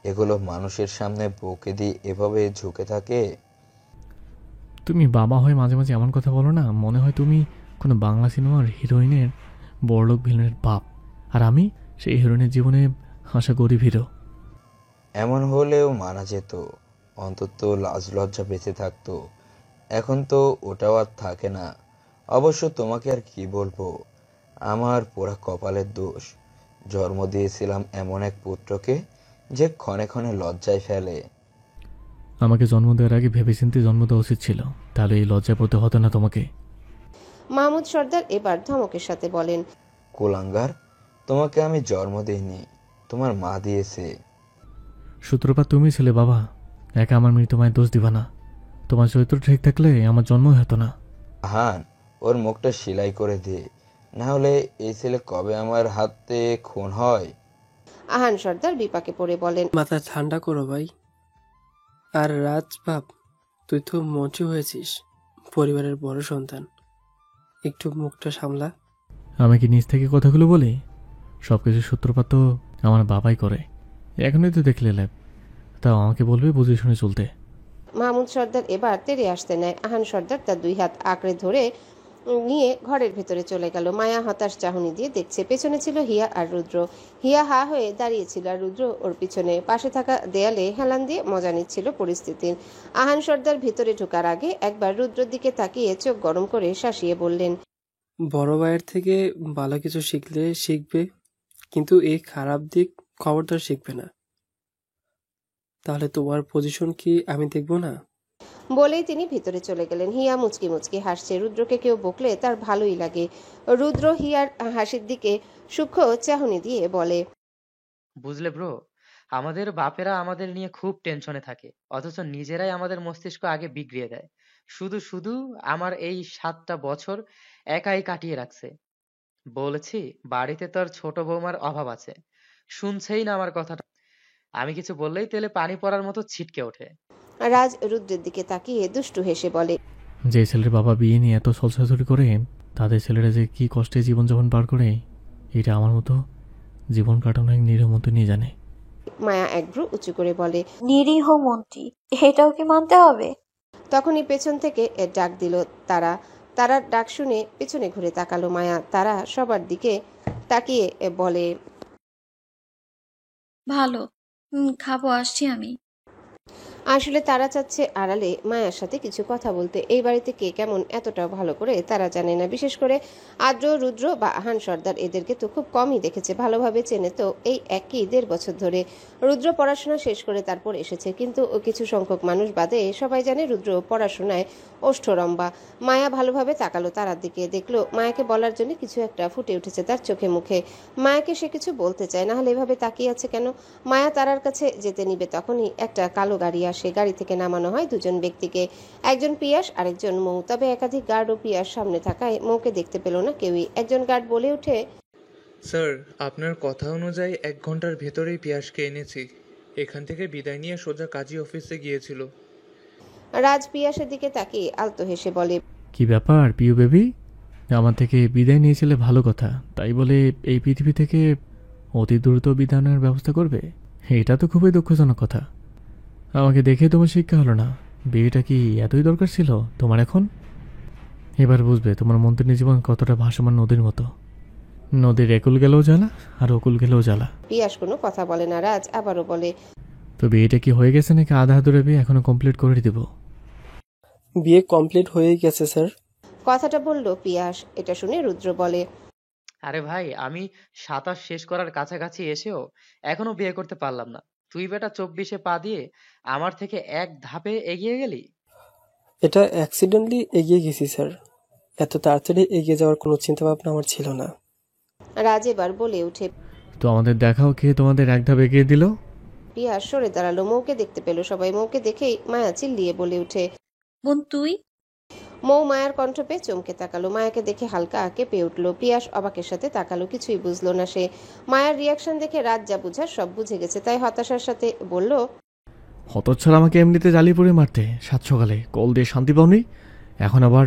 [SPEAKER 3] এগুলো মানুষের সামনে বউকে দিয়ে এভাবে ঝুঁকে থাকে।
[SPEAKER 2] তুমি বাবা হয়ে মাঝে মাঝে এমন কথা বলো না, মনে হয় তুমি কোনো বাংলা সিনেমার হিরোইনের বড়লোক ভিলেনের বাপ, আর আমি সেই হিরোইনের জীবনে হাসা গরিব হিরো।
[SPEAKER 3] এমন হলেও মানা যেত, অন্তত লাজ লজ্জা বেঁচে থাকতো। এখন তো ওটাও আর থাকে না। অবশ্য তোমাকে আর কি বলবো, আমার পোড়া কপালের দোষ। জন্ম দিয়েছিলাম এমন এক পুত্রকে যে ক্ষণে ক্ষণে লজ্জায় ফেলে।
[SPEAKER 2] আমাকে জন্ম দেওয়ার আগে ভেবেচিন্তে জন্ম দেওয়া উচিত ছিল, তাহলে এই লজ্জায় পড়তে হতো না তোমাকে।
[SPEAKER 1] মাহমুদ সর্দার এবার ধমকের সাথে বলেন,
[SPEAKER 3] কুলাঙ্গার, তোমাকে আমি জন্ম দিইনি, তোমার মা দিয়েছে।
[SPEAKER 2] সূত্রপাত তুমি ছিলে বাবা, একা আমার মৃত্যু মায়ের দোষ দিবা না। তোমার চরিত্র ঠিক থাকলে আমার জন্মই হতো না।
[SPEAKER 3] আহান, ওর মুখটা সেলাই করে দে, না হলে এই ছেলে কবে আমার হাতে খুন হয়।
[SPEAKER 1] আহান সর্দার বিপাকে পড়ে বলেন,
[SPEAKER 6] মাথা ঠান্ডা করো ভাই। আর রাজ বাপ, তুই তো মঞ্চে হয়েছিস, পরিবারের বড় সন্তান, একটু মুখটা সামলা।
[SPEAKER 2] আমি কি নিজ থেকে কথাগুলো বলি? সবকিছু সূত্রপাত তো আমার বাবাই করে। এখনই তো দেখলে ল্যাব, তাও আমাকে বলবে বুঝে শুনে চলতে।
[SPEAKER 1] মাহমুদ সর্দার এবার তেড়ে আসতে নেয়। আহান সর্দার তার 2 হাত আঁকড়ে ধরে নিয়ে ঘরের ভেতরে চলে গেল। মায়া হতাশ চাহনি দিয়ে দেখছে। পেছনে ছিল হিয়া আর রুদ্র। হিয়া হা হয়ে দাঁড়িয়েছিল আর রুদ্র ওর পিছনে। পাশে থাকা দেয়ালে হেলান দিয়ে মজা নিচ্ছিল পরিস্থিতির। আহান সর্দার ভিতরে ঢোকার আগে একবার রুদ্রর দিকে তাকিয়ে চোখ গরম করে শাসিয়ে বললেন,
[SPEAKER 6] বড় ভাইয়ের থেকে ভালো কিছু শিখলে শিখবে, কিন্তু এই খারাপ দিক খবরদার শিখবে না। তাহলে তোমার পজিশন কি আমি দেখব না?
[SPEAKER 1] বলেই তিনি ভিতরে চলে গেলেন। হিয়া মুচকি মুচকি হাসছে। রুদ্রকে কেউ বকলে তার ভালোই লাগে। রুদ্র হিয়ার হাসির দিকে সূক্ষ্ম চাহনি দিয়ে বলে,
[SPEAKER 7] বুঝলে ব্রো, আমাদের বাপেরা আমাদের নিয়ে খুব টেনশনে থাকে, অথচ নিজেরাই আমাদের মস্তিষ্ক আগে বিগড়িয়ে দেয়। শুধু শুধু আমার এই 7টা বছর একাই কাটিয়ে রাখছে। বলেছি বাড়িতে তোর ছোট বৌমার অভাব আছে, শুনছেই না আমার কথাটা। আমি কিছু বললেই তেলে পানি পড়ার মতো ছিটকে ওঠে।
[SPEAKER 1] রাজ রুদ্রের দিকে তাকিয়ে দুষ্টু হেসে বলে,
[SPEAKER 2] যে ছেলের বাবা বিয়ে নিয়ে এত ছলছাছড়ি করে, তাদের ছেলেরা যে কি কষ্টে জীবনযাপন পার করে, এটা আমার মতো জীবন কাটানো এক নিরীহ মতো নিয়ে জানে।
[SPEAKER 1] মায়া একব্রু উঁচু করে বলে,
[SPEAKER 5] নিরীহ মন্ত্রী, এটাও কি মানতে হবে?
[SPEAKER 1] তখনই পেছন থেকে ডাক দিল তারা। তারার ডাক শুনে পেছনে ঘুরে তাকালো মায়া। তারা সবার দিকে তাকিয়ে বলে,
[SPEAKER 5] ভালো, খাবো, আসছি আমি।
[SPEAKER 1] আসলে তারা চাচ্ছে আড়ালে মায়ার সাথে কিছু কথা বলতে। এই বাড়িতে কে কেমন এতটা ভালো করে তারা জানে না। বিশেষ করে আদ্র, রুদ্র বা আহান সর্দার এদেরকে তো খুব কমই দেখেছে। ভালোভাবে চেনে তো এই 1.5 বছর ধরে। রুদ্র পড়াশোনা শেষ করে তারপর এসেছে, কিন্তু কিছু সংখ্যক মানুষ বাদে সবাই জানে রুদ্র পড়াশোনায় ওষ্ঠরম্বা। মায়া ভালোভাবে তাকালো তারার দিকে, দেখলো মায়াকে বলার জন্য কিছু একটা ফুটে উঠেছে তার চোখে মুখে। মায়াকে সে কিছু বলতে চায়, না হলে এভাবে তাকিয়ে আছে কেন? মায়া তারার কাছে যেতে নিবে, তখনই একটা কালো গাড়ি আসে। গাড়ি থেকে নামানো হয় 2 জন ব্যক্তিকে, একজন পিয়াস আরেকজন মৌ। তবে একাধিক গার্ড ও পিয়াস সামনে থাকায় মৌকে দেখতে পেল না কেউই। একজন গার্ড বলে ওঠে,
[SPEAKER 20] স্যার, আপনার কথা অনুযায়ী 1 ঘন্টার ভেতরেই পিয়াসকে এনেছি। এখান থেকে বিদায় নিয়ে সোজা কাজী অফিসে গিয়েছিল।
[SPEAKER 1] রাজ পিয়াসের দিকে তাকিয়ে আলতো হেসে বলে,
[SPEAKER 2] কি ব্যাপার পিউ বেবি? আমার থেকে বিদায় নিয়েছিলে ভালো কথা, তাই বলে এই পৃথিবী থেকে অতি দ্রুত বিদায় নেওয়ার ব্যবস্থা করবে? এটা তো খুবই দুঃখজনক কথা। আমাকে দেখে তোমার শিক্ষা হলো না। বিয়েটা কি এতই দরকার ছিল তোমার এখন? এবার বুঝবে তোমার মন্ত্রী জীবন কতটা ভাসমান নদীর মতো। নদীর একুল গেলেও জ্বালা আর অকুল গেলেও জ্বালা।
[SPEAKER 1] পিয়াস কোনো কথা বলে না। রাজ আবারও বলে,
[SPEAKER 2] তো বিয়েটা কি হয়ে গেছে নাকি আধা আধুরে বিয়ে এখনো কমপ্লিট করে দিব?
[SPEAKER 6] বিয়ে কমপ্লিট হয়ে গেছে স্যার।
[SPEAKER 1] কথাটা বলল পিয়াস। এটা শুনে রুদ্র বলে,
[SPEAKER 7] আরে ভাই, আমি 27 শেষ করার কাছাকাছি এসেও এখনো বিয়ে করতে পারলাম না। তুই বেটা 24-এ পা দিয়ে আমার থেকে এক ধাপে এগিয়ে গেলি।
[SPEAKER 6] এটা অ্যাক্সিডেন্টলি এগিয়ে গেছি স্যার, এত তাড়াতাড়ি এগিয়ে যাওয়ার কোনো চিন্তা ভাবনা আমার ছিল না।
[SPEAKER 1] রাজ এবার বলে উঠে,
[SPEAKER 2] তো আমাদের দেখাও কে তোমাদের এক ধাপ এগিয়ে দিল?
[SPEAKER 1] পিয়াস সরে দাঁড়ালো। মৌকে দেখতে পেল সবাই। মৌকে দেখেই মায়া চিল্লিয়ে বলে উঠে,
[SPEAKER 5] বোন তুই?
[SPEAKER 1] মৌ মায়ার কণ্ঠ পেয়ে চমকে তাকালো। মায়াকে দেখে হালকা কেঁপে উঠল। পিয়াস অবাকের সাথে তাকালো, কিছুই বুঝলো না সে। মায়ার রিয়াকশন দেখে রাত যা বুঝার সব বুঝে গেছে, তাই হতাশার সাথে বলল,
[SPEAKER 2] হতচ্ছাড়া আমাকে এমনিতে জ্বালিয়ে পড়ে মারতে, সাত সকালে কল দিয়ে শান্তি পাওনি, এখন আবার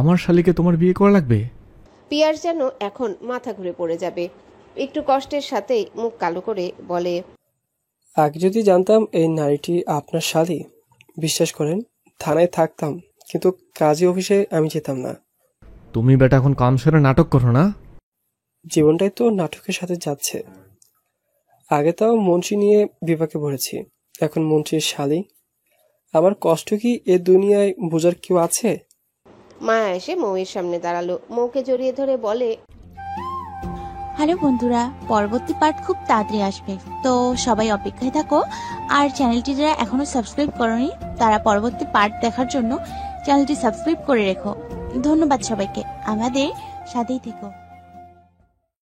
[SPEAKER 2] আমার শালিকে তোমার বিয়ে করা লাগবে?
[SPEAKER 1] পিয়াস যেন এখন মাথা ঘুরে পড়ে যাবে। একটু কষ্টের সাথেই মুখ কালো করে বলে,
[SPEAKER 6] আগে যদি জানতাম এই নারীটি আপনার শালী, বিশ্বাস করেন থানায় থাকতাম, কিন্তু কাজী অফিসে আমি যেতাম না।
[SPEAKER 2] তুমি বেটা এখন কাম সেরে নাটক করো না?
[SPEAKER 6] জীবনটাই তো নাটকের সাথে যাচ্ছে। আগে তাও মন্ত্রী নিয়ে বিপাকে পড়েছি, এখন মন্ত্রীর শালী। আমার কষ্ট কি এ দুনিয়ায় বোঝার কেউ আছে?
[SPEAKER 1] মায়া এসে মৌয়ের সামনে দাঁড়ালো। মৌকে জড়িয়ে ধরে বলে,
[SPEAKER 12] হ্যালো বন্ধুরা, পরবর্তী পার্ট খুব তাড়াতাড়ি আসবে, তো সবাই অপেক্ষায় থাকো। আর চ্যানেলটি যারা এখনো সাবস্ক্রাইব করোনি তারা পরবর্তী পার্ট দেখার জন্য চ্যানেলটি সাবস্ক্রাইব করে রেখো। ধন্যবাদ সবাইকে, আমাদের সাথেই থেকো।